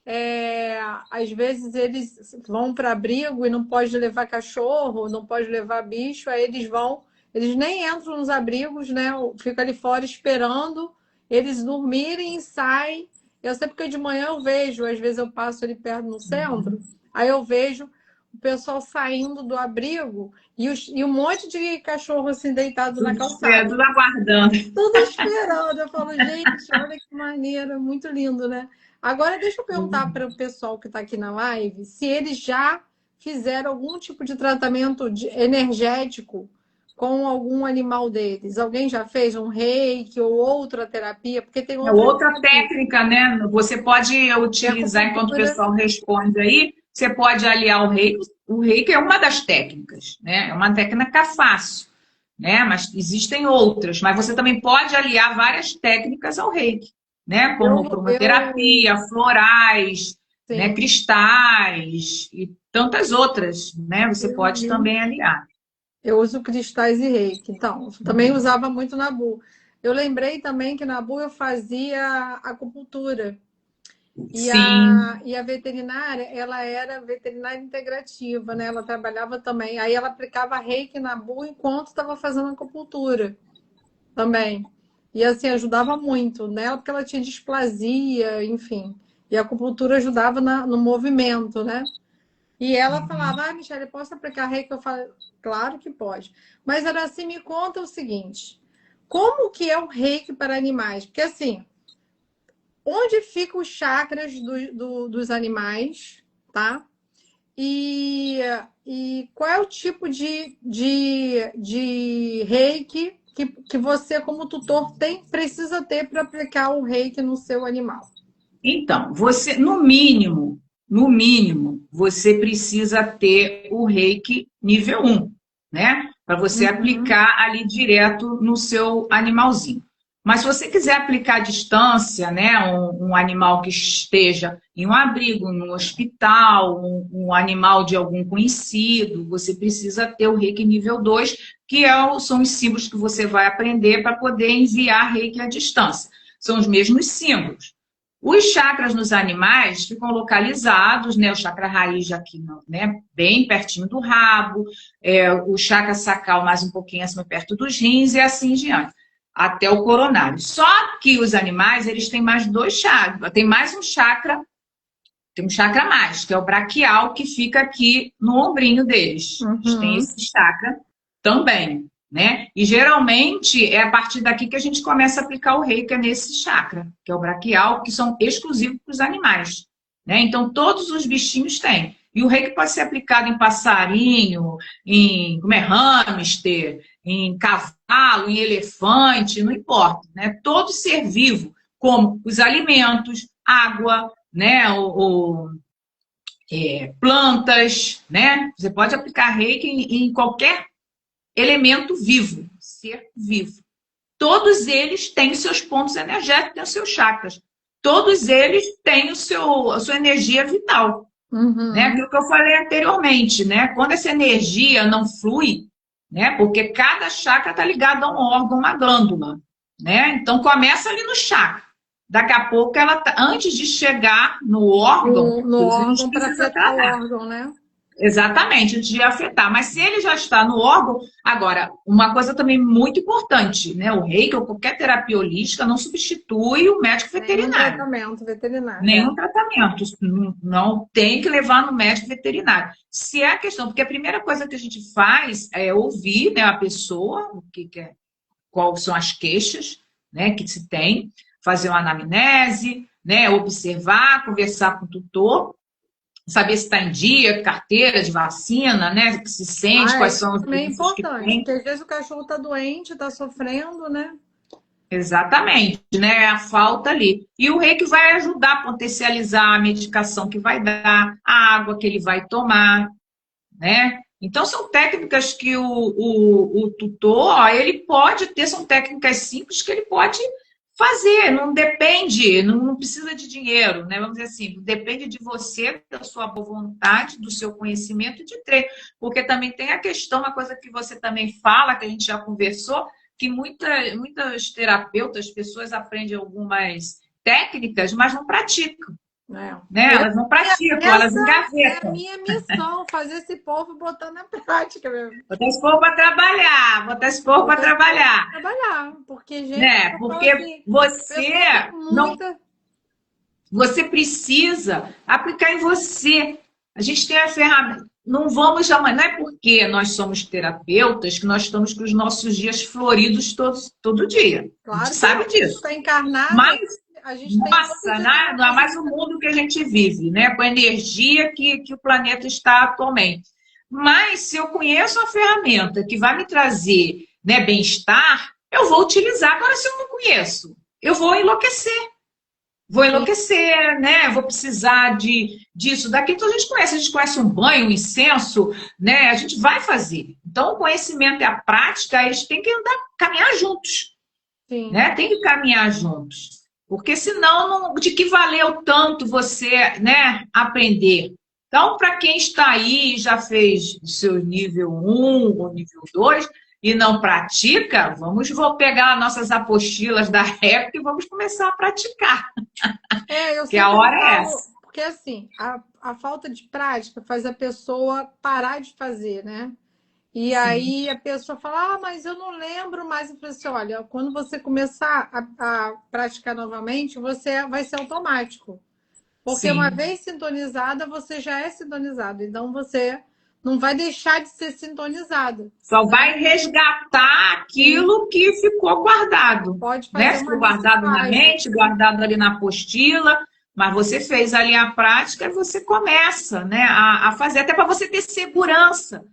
É, às vezes eles vão para abrigo e não pode levar cachorro, não pode levar bicho, aí eles vão, eles nem entram nos abrigos, né? Ficam ali fora esperando eles dormirem e saem. Eu sei porque de manhã eu vejo, às vezes eu passo ali perto no centro, aí eu vejo o pessoal saindo do abrigo e um monte de cachorro assim deitado na calçada. Tudo aguardando. Tudo esperando. Eu falo, gente, olha que maneiro, muito lindo, né? Agora, deixa eu perguntar para o pessoal que está aqui na live se eles já fizeram algum tipo de tratamento energético com algum animal deles. Alguém já fez um reiki ou outra terapia? Porque tem É outras outra terapias. técnica, né? Você pode Tem utilizar, enquanto o acupuntura. pessoal responde aí, você pode aliar o reiki. O reiki é uma das técnicas, né? É uma técnica fácil, né? Mas existem outras. Mas você também pode aliar várias técnicas ao reiki, né? Como Eu, cromoterapia, florais, né? sim, Cristais e tantas outras, né? Você pode eu, também aliar. eu uso cristais e reiki. Então, eu também usava muito Nabu. Eu lembrei também que Nabu eu fazia acupuntura. Sim. E a veterinária, ela era veterinária integrativa, né? Ela trabalhava também. Aí ela aplicava reiki na bua enquanto estava fazendo acupuntura também. E assim, ajudava muito nela, porque ela tinha displasia, enfim. E a acupuntura ajudava no movimento, né? E ela Uhum. falava, Michele, posso aplicar reiki? Eu falei, claro que pode. Mas era assim, me conta o seguinte, como que é o reiki para animais? Porque assim, onde ficam os chakras dos animais, tá? E, e qual é o tipo de reiki que você, como tutor, precisa ter para aplicar o reiki no seu animal? Então, você, no mínimo, você precisa ter o reiki nível 1, né? Para você Uhum. aplicar ali direto no seu animalzinho. Mas se você quiser aplicar à distância, né? Um animal que esteja em um abrigo, num hospital, um animal de algum conhecido, você precisa ter o reiki nível 2, que são os símbolos que você vai aprender para poder enviar reiki à distância. São os mesmos símbolos. Os chakras nos animais ficam localizados, né? O chakra raiz aqui, né? Bem pertinho do rabo, o chakra sacral mais um pouquinho acima, perto dos rins e assim em diante, até o coronário. Só que os animais, eles têm mais dois chakras, tem mais um chakra, tem um chakra a mais, que é o braquial, que fica aqui no ombrinho deles. Eles têm Uhum. esse chakra também, né? E geralmente é a partir daqui que a gente começa a aplicar o reiki nesse chakra, que é o braquial, que são exclusivos para os animais, né? Então todos os bichinhos têm. E o reiki pode ser aplicado em passarinho, em como é, hamster, em cavalo, em elefante, não importa, né? Todo ser vivo, como os alimentos, água, né? Plantas, né? Você pode aplicar reiki em qualquer elemento vivo, ser vivo. Todos eles têm seus pontos energéticos, têm os seus chakras. Todos eles têm a sua energia vital, né? Uhum. Aquilo que eu falei anteriormente, né? Quando essa energia não flui, né? Porque cada chakra está ligado a um órgão, uma glândula, né? Então começa ali no chakra. Daqui a pouco antes de chegar no órgão, No por isso a gente órgão para precisa afetar o tratar. órgão, né? Exatamente, antes de afetar. Mas se ele já está no órgão, agora, uma coisa também muito importante, né? O reiki ou qualquer terapia holística não substitui o médico Nenhum veterinário. tratamento veterinário. É. Nenhum tratamento. Não tem que levar no médico veterinário. Se é a questão, porque a primeira coisa que a gente faz é ouvir, né, a pessoa, quais são as queixas, né, que se tem, fazer uma anamnese, né, observar, conversar com o tutor, saber se está em dia, carteira de vacina, né? Que se sente, quais Isso são as também é doenças que importante, tem. porque às vezes o cachorro está doente, está sofrendo, né? Exatamente, né? A falta ali. E o reiki vai ajudar a potencializar a medicação que vai dar, a água que ele vai tomar, né? Então, são técnicas que o tutor, ó, ele pode ter, são técnicas simples que ele pode fazer, não depende, não precisa de dinheiro, né? Vamos dizer assim, depende de você, da sua boa vontade, do seu conhecimento e de treino. Porque também tem a questão, uma coisa que você também fala, que a gente já conversou, que muitas terapeutas, pessoas aprendem algumas técnicas, mas não praticam, É. né? Elas não praticam, elas Essa é a engavetam. minha missão, fazer esse povo botar na prática mesmo. Botar esse povo para trabalhar, botar esse povo para Botar esse povo trabalhar, pra trabalhar. Porque, gente, né? eu falo Porque assim, você pessoa com não, muita. você precisa aplicar em você. A gente tem a ferramenta. Não vamos jamais, não é porque nós somos terapeutas que nós estamos com os nossos dias floridos todo dia. A gente Claro que não. sabe A gente disso. está encarnado, Mas, a gente tem todo nossa, dia uma não é coisa mais o mundo que a gente vive, né? Com a energia que o planeta está atualmente. Mas se eu conheço uma ferramenta que vai me trazer, né, bem-estar, eu vou utilizar. Agora, se eu não conheço, eu vou enlouquecer. Vou assim. enlouquecer, né? Vou precisar disso, daqui. Então a gente conhece um banho, um incenso, né? A gente vai fazer. Então o conhecimento e a prática, eles têm que caminhar juntos, Sim. né? Tem que caminhar juntos. Porque senão, de que valeu tanto você, né, aprender? Então, para quem está aí, já fez o seu nível 1 ou nível 2, e não pratica, vou pegar nossas apostilas da época e vamos começar a praticar. Eu Que a sempre hora é falo, essa. porque assim, a falta de prática faz a pessoa parar de fazer, né? E Sim, aí a pessoa fala, mas eu não lembro mais. Eu falei assim, olha, quando você começar a praticar novamente, você vai ser automático. Porque uma sim. vez sintonizada, você já é sintonizado. Então você não vai deixar de ser sintonizado, Só né? vai resgatar Sim, aquilo que ficou guardado, pode né? fazer uma Ficou guardado na reciclagem. mente, guardado ali na apostila, mas você fez ali a prática e você começa, né, a fazer, até para você ter segurança.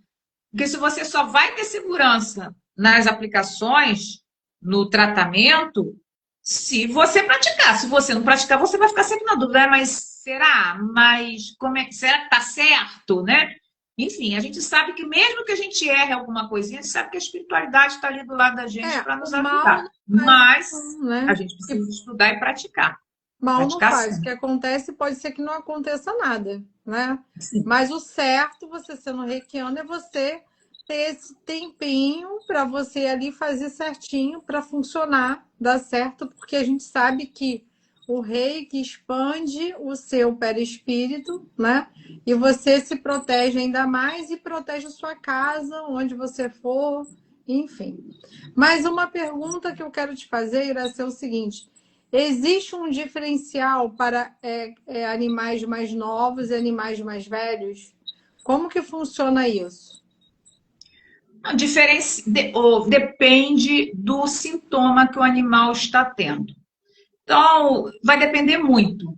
Porque se você só vai ter segurança nas aplicações, no tratamento, se você praticar. Se você não praticar, você vai ficar sempre na dúvida, mas será? Mas como é, será que está certo, né? Enfim, a gente sabe que mesmo que a gente erre alguma coisinha, a gente sabe que a espiritualidade está ali do lado da gente para O nos mal ajudar. não faz, Mas não, né? a gente precisa estudar e praticar. Mal não Praticar faz. O que sempre. acontece pode ser que não aconteça nada, né? Sim. Mas o certo, você sendo reikiano, é você ter esse tempinho para você ali fazer certinho para funcionar, dar certo, porque a gente sabe que o reiki expande o seu perispírito, né? E você se protege ainda mais e protege a sua casa, onde você for, enfim. Mas uma pergunta que eu quero te fazer irá ser o seguinte: existe um diferencial para animais mais novos e animais mais velhos? Como que funciona isso? Depende do sintoma que o animal está tendo. Então, vai depender muito,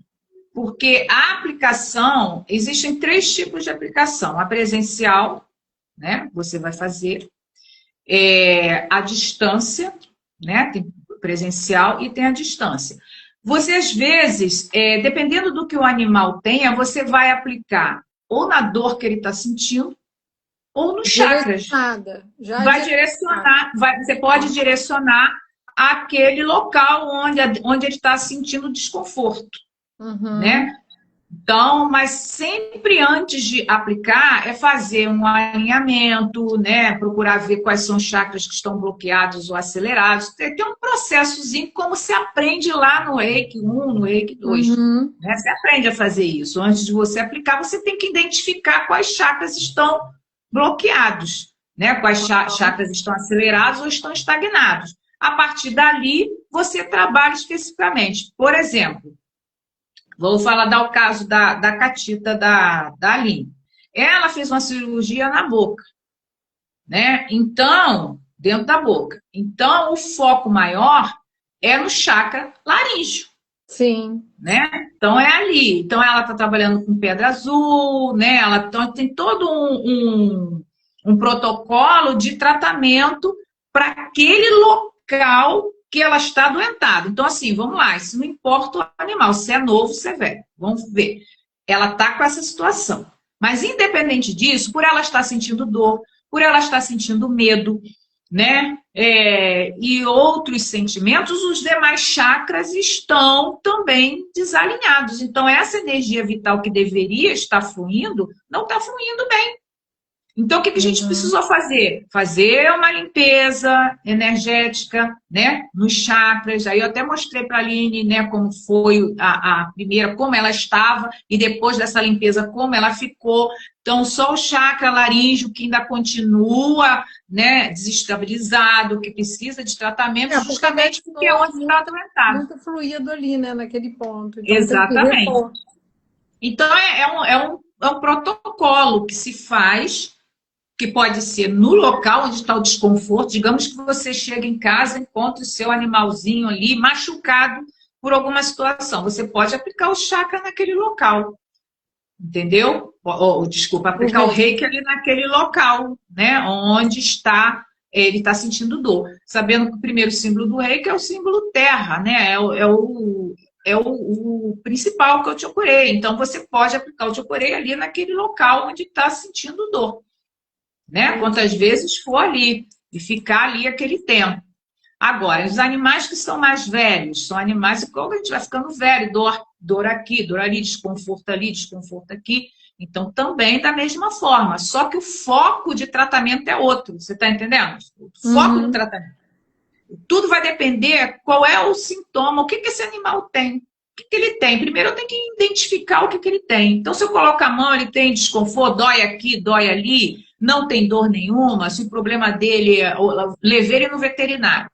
porque a aplicação, existem três tipos de aplicação: a presencial, né? Você vai fazer, a distância, né? Tem presencial e tem a distância. Você, às vezes, dependendo do que o animal tenha, você vai aplicar ou na dor que ele está sentindo, ou nos chakras. Direcionada, já Vai direcionada. direcionar, você pode direcionar aquele local onde ele está sentindo desconforto, né? Uhum. Então, mas sempre antes de aplicar, é fazer um alinhamento, né? Procurar ver quais são os chakras que estão bloqueados ou acelerados. Tem um processozinho, como se aprende lá no Reiki 1, no Reiki 2. Uhum. Né? Você aprende a fazer isso. Antes de você aplicar, você tem que identificar quais chakras estão bloqueados, né? Quais chakras estão acelerados ou estão estagnados. A partir dali, você trabalha especificamente. Por exemplo, vou dar o caso da Catita, da Aline. Ela fez uma cirurgia na boca, né? Então, dentro da boca. Então, o foco maior é no chakra laríngeo, Sim. né? Então, é ali. Então, ela está trabalhando com pedra azul, né? Ela tem todo um protocolo de tratamento para aquele local que ela está adoentada. Então, assim, vamos lá, isso não importa o animal, se é novo, se é velho. Vamos ver. Ela está com essa situação. Mas, independente disso, por ela estar sentindo dor, por ela estar sentindo medo, né? E outros sentimentos, os demais chakras estão também desalinhados. Então, essa energia vital que deveria estar fluindo, não está fluindo bem. Então, o que a gente Uhum. precisou fazer? Fazer uma limpeza energética, né, nos chakras. Aí eu até mostrei para a Aline, né, como foi a primeira, como ela estava, e depois dessa limpeza, como ela ficou. Então, só o chakra laríngeo que ainda continua, né, desestabilizado, que precisa de tratamento, Porque justamente porque é gastou onde está adoentado. muito fluido ali, né, naquele ponto. Então tem que Exatamente. repor. Então, é um protocolo que se faz, que pode ser no local onde está o desconforto. Digamos que você chega em casa e encontra o seu animalzinho ali machucado por alguma situação. Você pode aplicar o chakra naquele local, entendeu? Desculpa, O aplicar o rei. reiki ali naquele local, né? Onde está, ele está sentindo dor. Sabendo que o primeiro símbolo do reiki é o símbolo terra, né? É o principal que eu te ocorei. Então, você pode aplicar o te ocorei ali naquele local onde está sentindo dor, né? Quantas vezes for ali, e ficar ali aquele tempo. Agora, os animais que são mais velhos, são animais que, como a gente vai ficando velho, dor aqui, dor ali, desconforto aqui. Então, também da mesma forma, só que o foco de tratamento é outro, você está entendendo? O foco do tratamento. Tudo vai depender qual é o sintoma, o que esse animal tem. O que ele tem? Primeiro eu tenho que identificar o que ele tem. Então, se eu coloco a mão, ele tem desconforto, dói aqui, dói ali, não tem dor nenhuma, se o problema dele é. Levei ele no veterinário.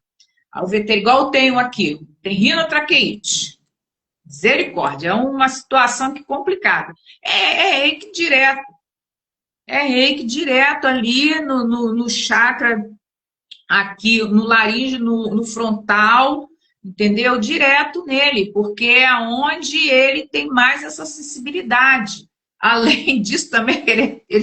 O veterinário, igual eu tenho aqui, tem rinotraqueite. Misericórdia, é uma situação que é complicada. É reiki direto. É reiki direto ali no chakra, aqui no laringe, no frontal, entendeu? Direto nele, porque é onde ele tem mais essa sensibilidade. Além disso, também,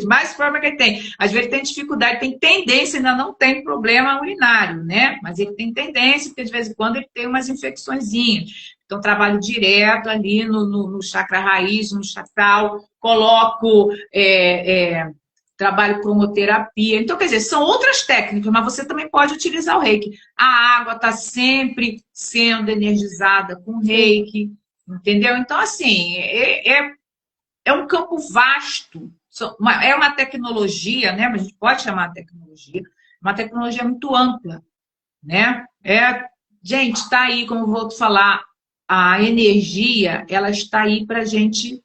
mais forma que ele tem. Às vezes ele tem dificuldade, tem tendência, ainda não tem problema urinário, né? Mas ele tem tendência, porque de vez em quando ele tem umas infecçõezinhas. Então, trabalho direto ali no chakra raiz, no chakral, coloco trabalho cromoterapia. Então, quer dizer, são outras técnicas, mas você também pode utilizar o reiki. A água está sempre sendo energizada com reiki, entendeu? Então, assim, é um campo vasto, é uma tecnologia, né? A gente pode chamar de tecnologia, uma tecnologia muito ampla, né? Gente, está aí, como eu vou falar, a energia, ela está aí para a gente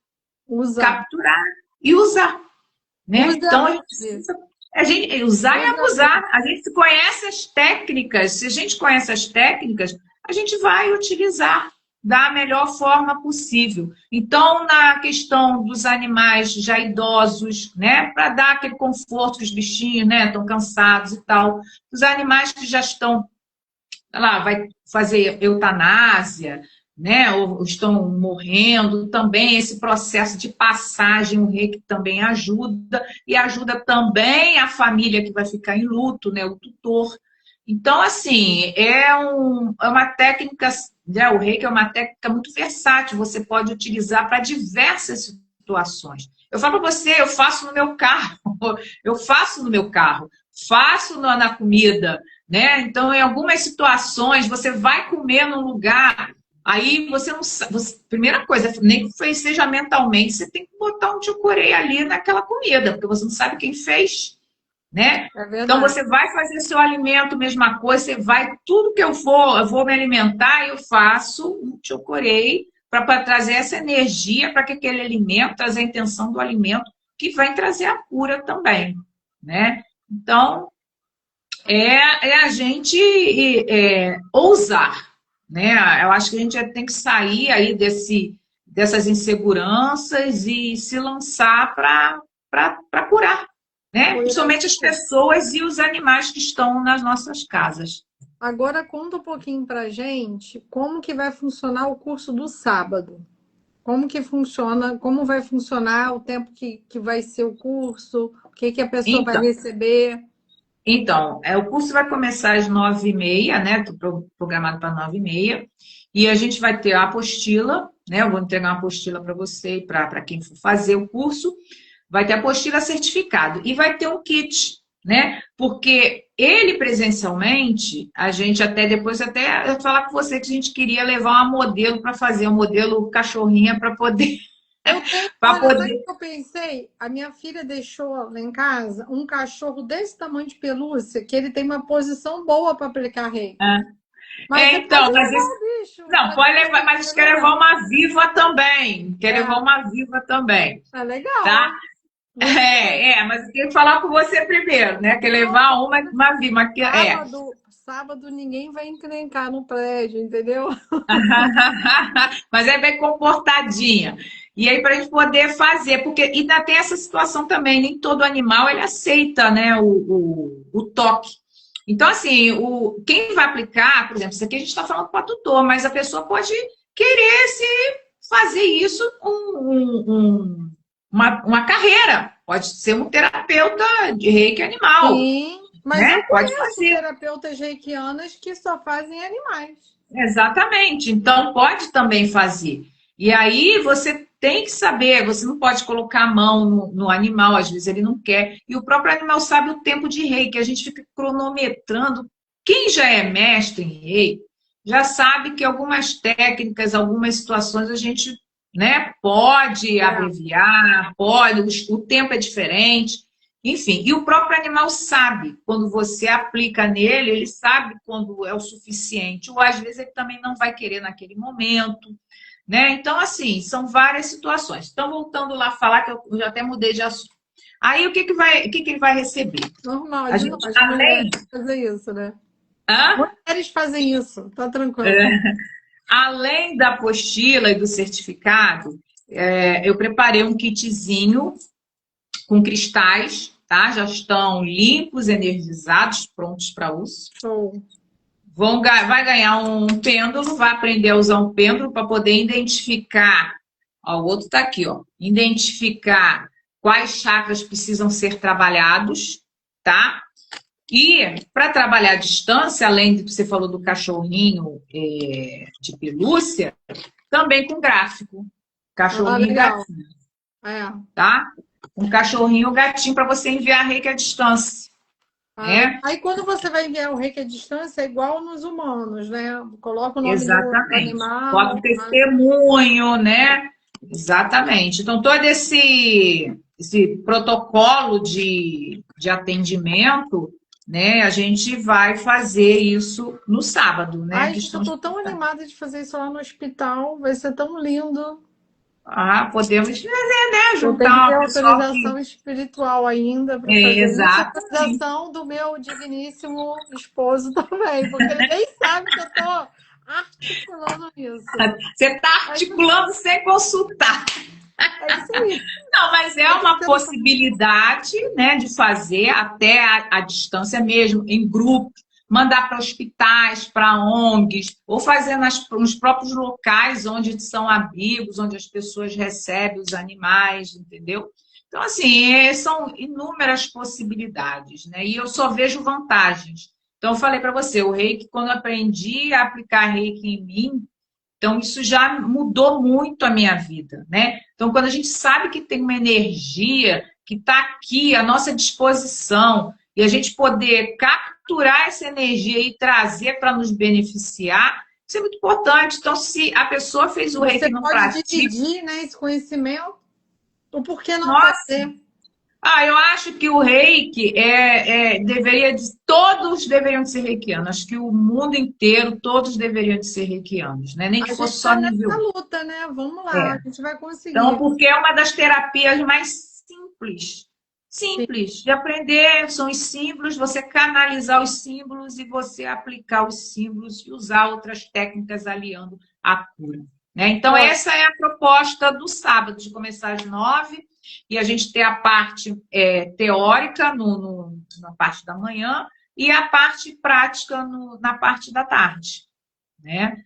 capturar e usar. Né? Então, a gente usar e abusar. A gente conhece as técnicas. Se a gente conhece as técnicas, a gente vai utilizar da melhor forma possível. Então, na questão dos animais já idosos, né, para dar aquele conforto que os bichinhos, né, estão cansados e tal. Os animais que já estão, lá, vai fazer eutanásia, né, ou estão morrendo, também esse processo de passagem, o reiki também ajuda, e ajuda também a família que vai ficar em luto, né, o tutor. Então, assim, é uma técnica, né, o reiki é uma técnica muito versátil, você pode utilizar para diversas situações. Eu falo para você, eu faço no meu carro, faço na comida, né? Então, em algumas situações, você vai comer num lugar. Aí você não sabe. Primeira coisa, nem que seja mentalmente, você tem que botar um tiocorei ali naquela comida, porque você não sabe quem fez, né? Então você vai fazer seu alimento, mesma coisa, você vai, tudo que eu vou me alimentar, eu faço um tiocorei para trazer essa energia para que aquele alimento, trazer a intenção do alimento, que vai trazer a cura também, né? Então, a gente ousar. Né? Eu acho que a gente já tem que sair aí dessas inseguranças e se lançar para curar, né? Principalmente as pessoas e os animais que estão nas nossas casas. Agora conta um pouquinho para gente como que vai funcionar o curso do sábado. Como que funciona, como vai funcionar o tempo que vai ser o curso, o que a pessoa vai receber. Então, o curso vai começar às 9h30, né? Estou programado para 9h30. E a gente vai ter a apostila, né? Eu vou entregar uma apostila para você e para quem for fazer o curso. Vai ter a apostila certificado. E vai ter um kit, né? Porque ele presencialmente, a gente depois eu falar com você que a gente queria levar uma modelo para fazer, um modelo cachorrinha para poder... Sabe o que eu pensei? A minha filha deixou lá em casa um cachorro desse tamanho de pelúcia, que ele tem uma posição boa para aplicar reiki. Então, não, pode levar, mas a gente quer levar uma viva também. Levar uma viva também. Legal. Tá? Mas eu queria falar com você primeiro, né? Quer levar uma viva. Sábado ninguém vai encrencar no prédio, entendeu? Mas é bem comportadinha. E aí, para a gente poder fazer, porque ainda tem essa situação também, nem todo animal ele aceita, né, o toque. Então, assim, quem vai aplicar, por exemplo, isso aqui a gente está falando para tutor, mas a pessoa pode querer fazer isso uma carreira. Pode ser um terapeuta de reiki animal. Sim, mas né? eu conheço terapeutas reikianas que só fazem animais. Exatamente. Então, pode também fazer. E aí, você tem que saber, você não pode colocar a mão no animal, às vezes ele não quer. E o próprio animal sabe o tempo de reiki, a gente fica cronometrando. Quem já é mestre em reiki, já sabe que algumas técnicas, algumas situações, a gente né? Pode abreviar, pode, o tempo é diferente. Enfim, e o próprio animal sabe, quando você aplica nele, ele sabe quando é o suficiente, ou às vezes ele também não vai querer naquele momento, né? Então, assim, são várias situações. Então, voltando lá a falar, que eu já até mudei de assunto. Aí, o que que ele vai receber? Normal, A de gente, nós, além, mulheres, fazer isso, né? hã? Mulheres fazem isso, tá tranquilo. Além da apostila e do certificado, eu preparei um kitzinho com cristais, tá? Já estão limpos, energizados, prontos para uso. Show. Vai ganhar um pêndulo, vai aprender a usar um pêndulo para poder identificar. Ó, o outro está aqui, ó. Identificar quais chakras precisam ser trabalhados, tá? E para trabalhar à distância, além de que você falou do cachorrinho de pelúcia, também com gráfico. Ah, Cachorrinho e legal. gatinho, É. tá? Um cachorrinho ou gatinho para você enviar reiki à distância, Ah, né? aí quando você vai enviar o reiki à distância, é igual nos humanos, né? Coloca o nome do Exatamente. Bota o animal. testemunho, né? Exatamente. Então, todo esse protocolo de atendimento, né? A gente vai fazer isso no sábado, né? Ai, Que gente, eu estão tô tão animada de fazer isso lá no hospital. Vai ser tão lindo. podemos fazer, né? Eu tenho que Juntar ter o pessoal que. autorização espiritual ainda para É, fazer isso. E exatamente. autorização do meu digníssimo esposo também, porque ele nem sabe que eu tô articulando isso. Você está Mas articulando sem consultar. é isso aí. Não, mas é Eu tô uma tendo... possibilidade, né, de fazer até a distância mesmo, em grupo, mandar para hospitais, para ONGs, ou fazer nos próprios locais onde são abrigos, onde as pessoas recebem os animais, entendeu? Então, assim, são inúmeras possibilidades, né? E eu só vejo vantagens. Então, eu falei para você, o reiki, quando eu aprendi a aplicar reiki em mim, então, isso já mudou muito a minha vida, né? Então, quando a gente sabe que tem uma energia que está aqui à nossa disposição e a gente poder capturar essa energia e trazer para nos beneficiar, isso é muito importante. Então, se a pessoa fez o reiki Você e não pode pratica, dividir, né, esse conhecimento. O porquê não nossa, fazer? eu acho que o reiki todos deveriam de ser reikianos. Acho que o mundo inteiro, todos deveriam de ser reikianos, né? Nem que A gente fosse só está nessa nível. luta, né? Vamos lá, É. a gente vai Então, conseguir. porque é uma das terapias mais simples, Sim. simples de aprender, são os símbolos, você canalizar os símbolos e você aplicar os símbolos e usar outras técnicas aliando a cura. Né? Então, Ó, essa é a proposta do sábado, de começar às 9 e a gente ter a parte teórica na parte da manhã e a parte prática na parte da tarde. Né?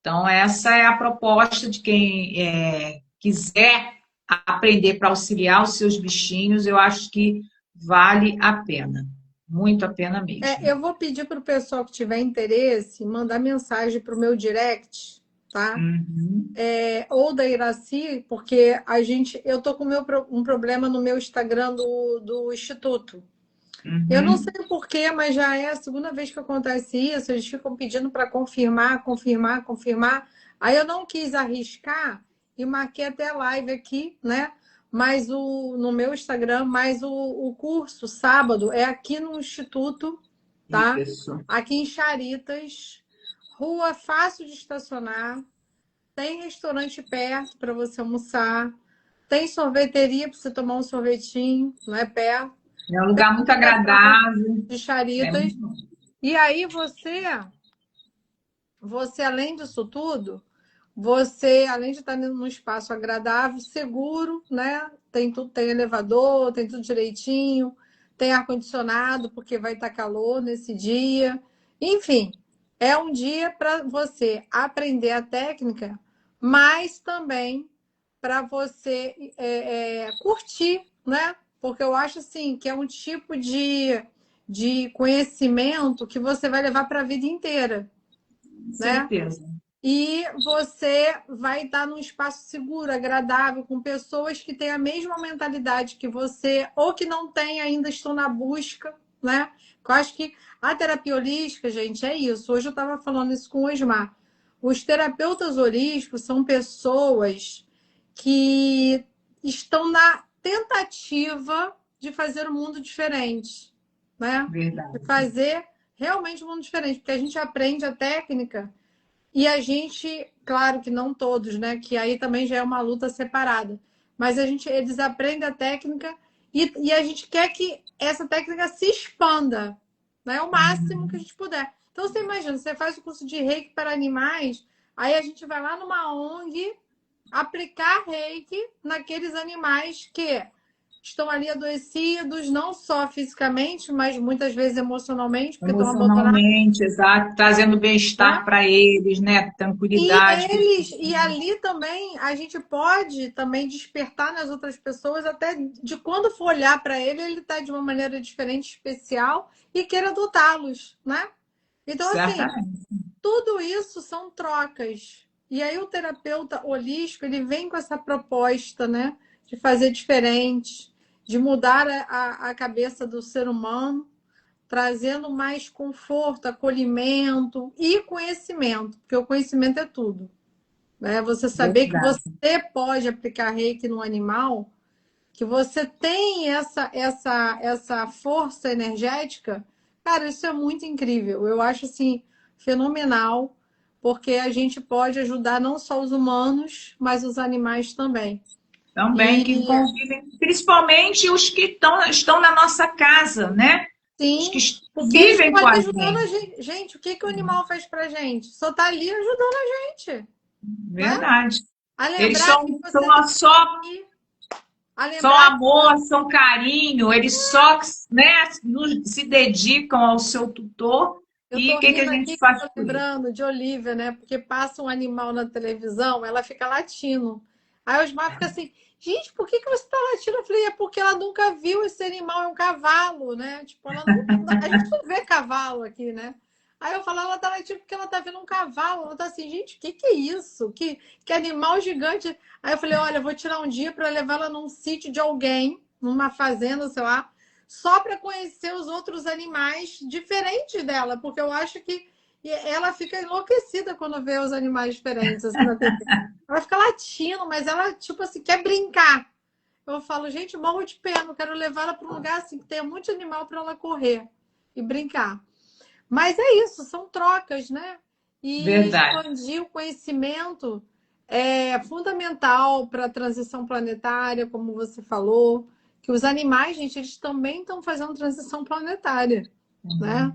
Então, essa é a proposta de quem quiser aprender para auxiliar os seus bichinhos, eu acho que vale a pena. Muito a pena mesmo. eu vou pedir para o pessoal que tiver interesse mandar mensagem para o meu direct, tá? Uhum, Ou da Iraci, porque eu tô com um problema no meu Instagram do Instituto. Eu não sei uhum. o porquê, mas já é a segunda vez que acontece isso. Eles ficam pedindo para confirmar, confirmar, confirmar. Aí eu não quis arriscar e marquei até live aqui, né? Mas no meu Instagram, mas o curso sábado é aqui no Instituto, tá? Isso. Aqui em Charitas, rua fácil de estacionar, tem restaurante perto para você almoçar, tem sorveteria para você tomar um sorvetinho, não é perto É um lugar muito metrô agradável. de É Charitas. muito bom. E aí você além disso tudo, você além de estar num espaço agradável, seguro, né? Tem tudo, tem elevador, tem tudo direitinho, tem ar condicionado porque vai estar calor nesse dia. Enfim, é um dia para você aprender a técnica, mas também para você curtir, né? Porque eu acho assim que é um tipo de conhecimento que você vai levar para a vida inteira, né? Certeza. E você vai estar num espaço seguro, agradável, com pessoas que têm a mesma mentalidade que você, ou que não têm ainda, estão na busca, né? Eu acho que a terapia holística, gente, é isso. Hoje eu estava falando isso com o Osmar. Os terapeutas holísticos são pessoas que estão na tentativa de fazer um mundo diferente, né? Verdade. De fazer realmente um mundo diferente, porque a gente aprende a técnica e a gente, claro que não todos, né? Que aí também já é uma luta separada, mas eles aprendem a técnica e a gente quer que essa técnica se expanda, né? O máximo que a gente puder. Então você imagina, você faz o curso de Reiki para animais, aí a gente vai lá numa ONG aplicar reiki naqueles animais que estão ali adoecidos, não só fisicamente, mas muitas vezes emocionalmente, porque estão abandonados, Emocionalmente, exato, trazendo né? bem-estar para eles, né? Tranquilidade. E ali também a gente pode também despertar nas outras pessoas, até de quando for olhar para ele, ele está de uma maneira diferente, especial, e queira adotá-los, né? Então, assim, Certamente. tudo isso são trocas. E aí o terapeuta holístico, ele vem com essa proposta, né? De fazer diferente, de mudar a cabeça do ser humano, trazendo mais conforto, acolhimento e conhecimento, porque o conhecimento é tudo, né? Você saber que Verdade. você pode aplicar reiki no animal, que você tem essa força energética, cara, isso é muito incrível. Eu acho assim fenomenal, porque a gente pode ajudar não só os humanos, mas os animais também. Também que E convivem, principalmente os que estão na nossa casa, né? Os que sim, porque eles estão vivem com ali a ajudando a gente. gente. Gente, o que que o animal faz pra gente? Só tá ali ajudando a gente, né? Verdade. A Eles lembrar que são você tem só, que a só lembrar amor, são carinho, eles só, né, se dedicam ao seu tutor. eu E tô o que, que a rindo gente aqui, faz tô por isso? lembrando de Olivia, né? Porque passa um animal na televisão, ela fica latindo. Aí os Osmar fica assim, gente, por que que você tá latindo? Eu falei, é porque ela nunca viu esse animal, é um cavalo, né? Tipo, ela não, a gente não vê cavalo aqui, né? Aí eu falo, ela tá latindo porque ela tá vendo um cavalo. Ela tá assim, gente, o que que é isso? Que animal gigante. Aí eu falei, olha, eu vou tirar um dia para levar ela num sítio de alguém, numa fazenda, sei lá, só para conhecer os outros animais diferentes dela, porque eu acho que ela fica enlouquecida quando vê os animais diferentes assim, na TV. Ela fica latindo, mas ela, tipo assim, quer brincar. Eu falo, gente, morro de pena, eu quero levar ela para um lugar assim que tenha muito animal para ela correr e brincar. Mas é isso, são trocas, né? E Verdade. expandir o conhecimento é fundamental para a transição planetária, como você falou, que os animais, gente, eles também estão fazendo transição planetária, né?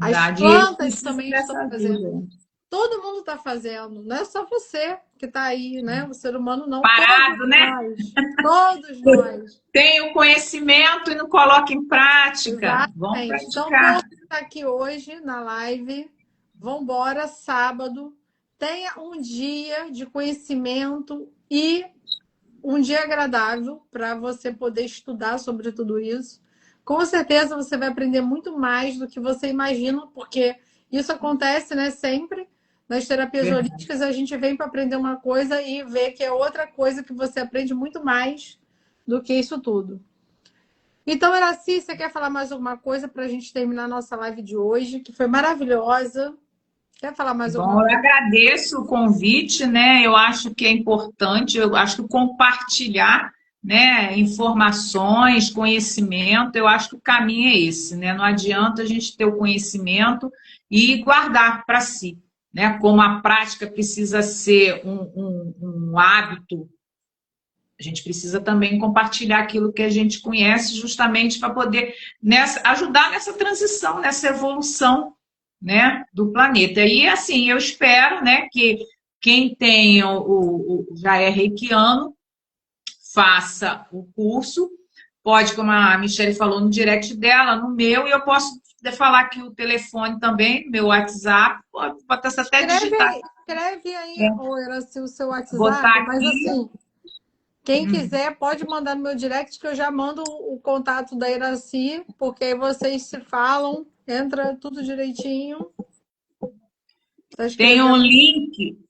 As Verdade. E eles plantas precisam também estão dessa fazendo. ajuda. Todo mundo está fazendo, não é só você que está aí, né? O ser humano não, todos Parado, né? nós, todos nós. Tem o conhecimento e não coloca em prática. Vamos Exatamente. Então, praticar. todos que está aqui hoje na live, vão embora sábado. Tenha um dia de conhecimento e um dia agradável para você poder estudar sobre tudo isso. Com certeza você vai aprender muito mais do que você imagina, porque isso acontece, né, sempre. Nas terapias Verdade. holísticas, a gente vem para aprender uma coisa e vê que é outra coisa que você aprende muito mais do que isso tudo. Então, Iraci, você quer falar mais alguma coisa para a gente terminar a nossa live de hoje, que foi maravilhosa? Quer falar mais Bom, alguma eu coisa? agradeço o convite, né? Eu acho que é importante, eu acho que compartilhar, né, informações, conhecimento, eu acho que o caminho é esse, né? Não adianta a gente ter o conhecimento e guardar para si, né? Como a prática precisa ser um hábito, a gente precisa também compartilhar aquilo que a gente conhece, justamente para poder ajudar nessa transição, nessa evolução, né, do planeta. E assim, eu espero, né, que quem tem já é reikiano faça o curso. Pode, como a Michelle falou, no direct dela, no meu, e eu posso falar aqui o telefone também, meu WhatsApp, pode até digitar, Escreve aí, né, ou Iraci, o seu botar WhatsApp, mas aqui. assim, quem quiser pode mandar no meu direct que eu já mando o contato da Iraci, porque aí vocês se falam, entra tudo direitinho. Tá escrevendo?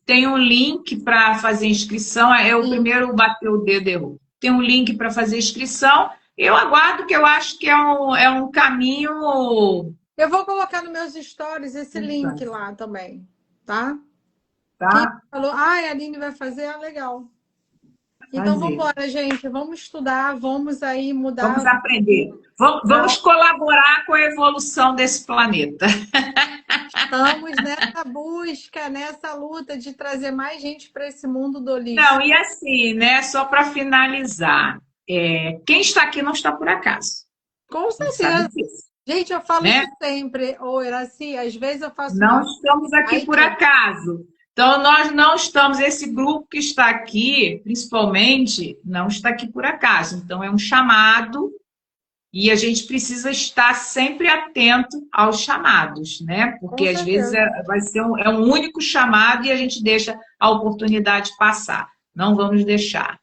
Tem um link para fazer inscrição. É o Sim. primeiro bateu o dedo errou. Tem um link para fazer inscrição. Eu aguardo, que eu acho que é um caminho. Eu vou colocar nos meus stories esse link lá também, tá? Quem Tá? falou, ah, a Aline vai fazer, ah, legal. Então, vamos Fazer. embora, gente. Vamos estudar, vamos aí Vamos mudar. aprender. Vamos colaborar com a evolução desse planeta. Estamos nessa busca, nessa luta de trazer mais gente para esse mundo do lixo. Não, e assim, né? Só para finalizar, quem está aqui não está por acaso. Com A gente sabe certeza. disso, Gente, eu falo né? isso sempre. Ô, Iraci, às vezes eu faço Não uma estamos aqui live. por acaso. Então, nós não estamos, esse grupo que está aqui, principalmente, não está aqui por acaso. Então, é um chamado e a gente precisa estar sempre atento aos chamados, né? Porque Com às vezes certeza. vai ser um único chamado e a gente deixa a oportunidade passar. Não vamos deixar.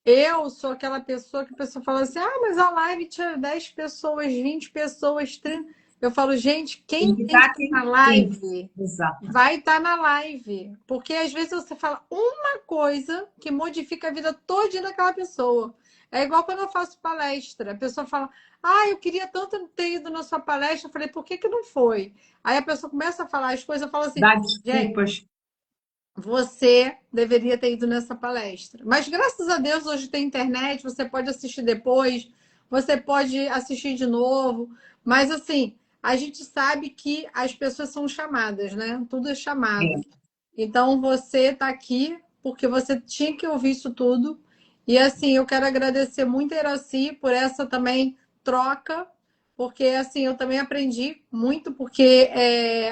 Eu sou aquela pessoa que a pessoa fala assim: ah, mas a live tinha 10 pessoas, 20 pessoas, 30. Eu falo, gente, Tem quem que tem que estar estar aqui. na Tem. live Exato. vai estar na live. Porque às vezes você fala uma coisa que modifica a vida toda daquela pessoa. É igual quando eu faço palestra. A pessoa fala, ah, eu queria tanto ter ido na sua palestra. Eu falei, por que que não foi? Aí a pessoa começa a falar as coisas, eu falo assim, Dá gente, desculpas. você deveria ter ido nessa palestra. Mas graças a Deus hoje tem internet, você pode assistir depois, você pode assistir de novo. Mas assim, a gente sabe que as pessoas são chamadas, né? Tudo é chamado. É. Então você está aqui porque você tinha que ouvir isso tudo. E assim, eu quero agradecer muito a Iraci por essa também troca, porque assim, eu também aprendi muito, porque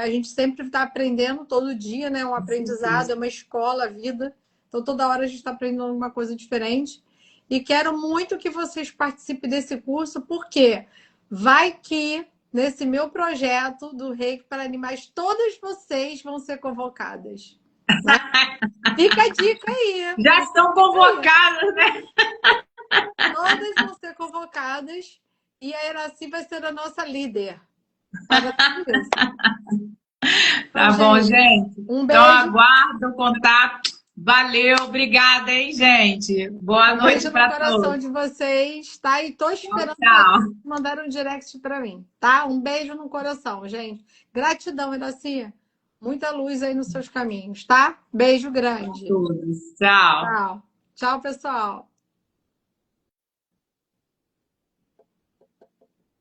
a gente sempre está aprendendo todo dia, né? Um Com aprendizado, certeza. é uma escola, a vida. Então toda hora a gente está aprendendo alguma coisa diferente. E quero muito que vocês participem desse curso, porque vai que nesse meu projeto do Reiki para Animais, todas vocês vão ser convocadas. Né? Fica a dica aí. Já Fica estão a dica aí. convocadas, né? Todas vão ser convocadas e a Iraci vai ser a nossa líder para tudo isso. Então, Tá bom, gente, gente. um Então, beijo. aguardo o contato. Valeu, obrigada, hein, gente. Boa Um noite beijo no para coração todos. de vocês, tá? E tô Tchau, esperando vocês tchau. mandarem um direct para mim, tá? Um beijo no coração, gente. Gratidão, Iraci. Muita luz aí nos seus caminhos, tá? Beijo grande. Todos. Tchau. Tchau. Tchau, pessoal.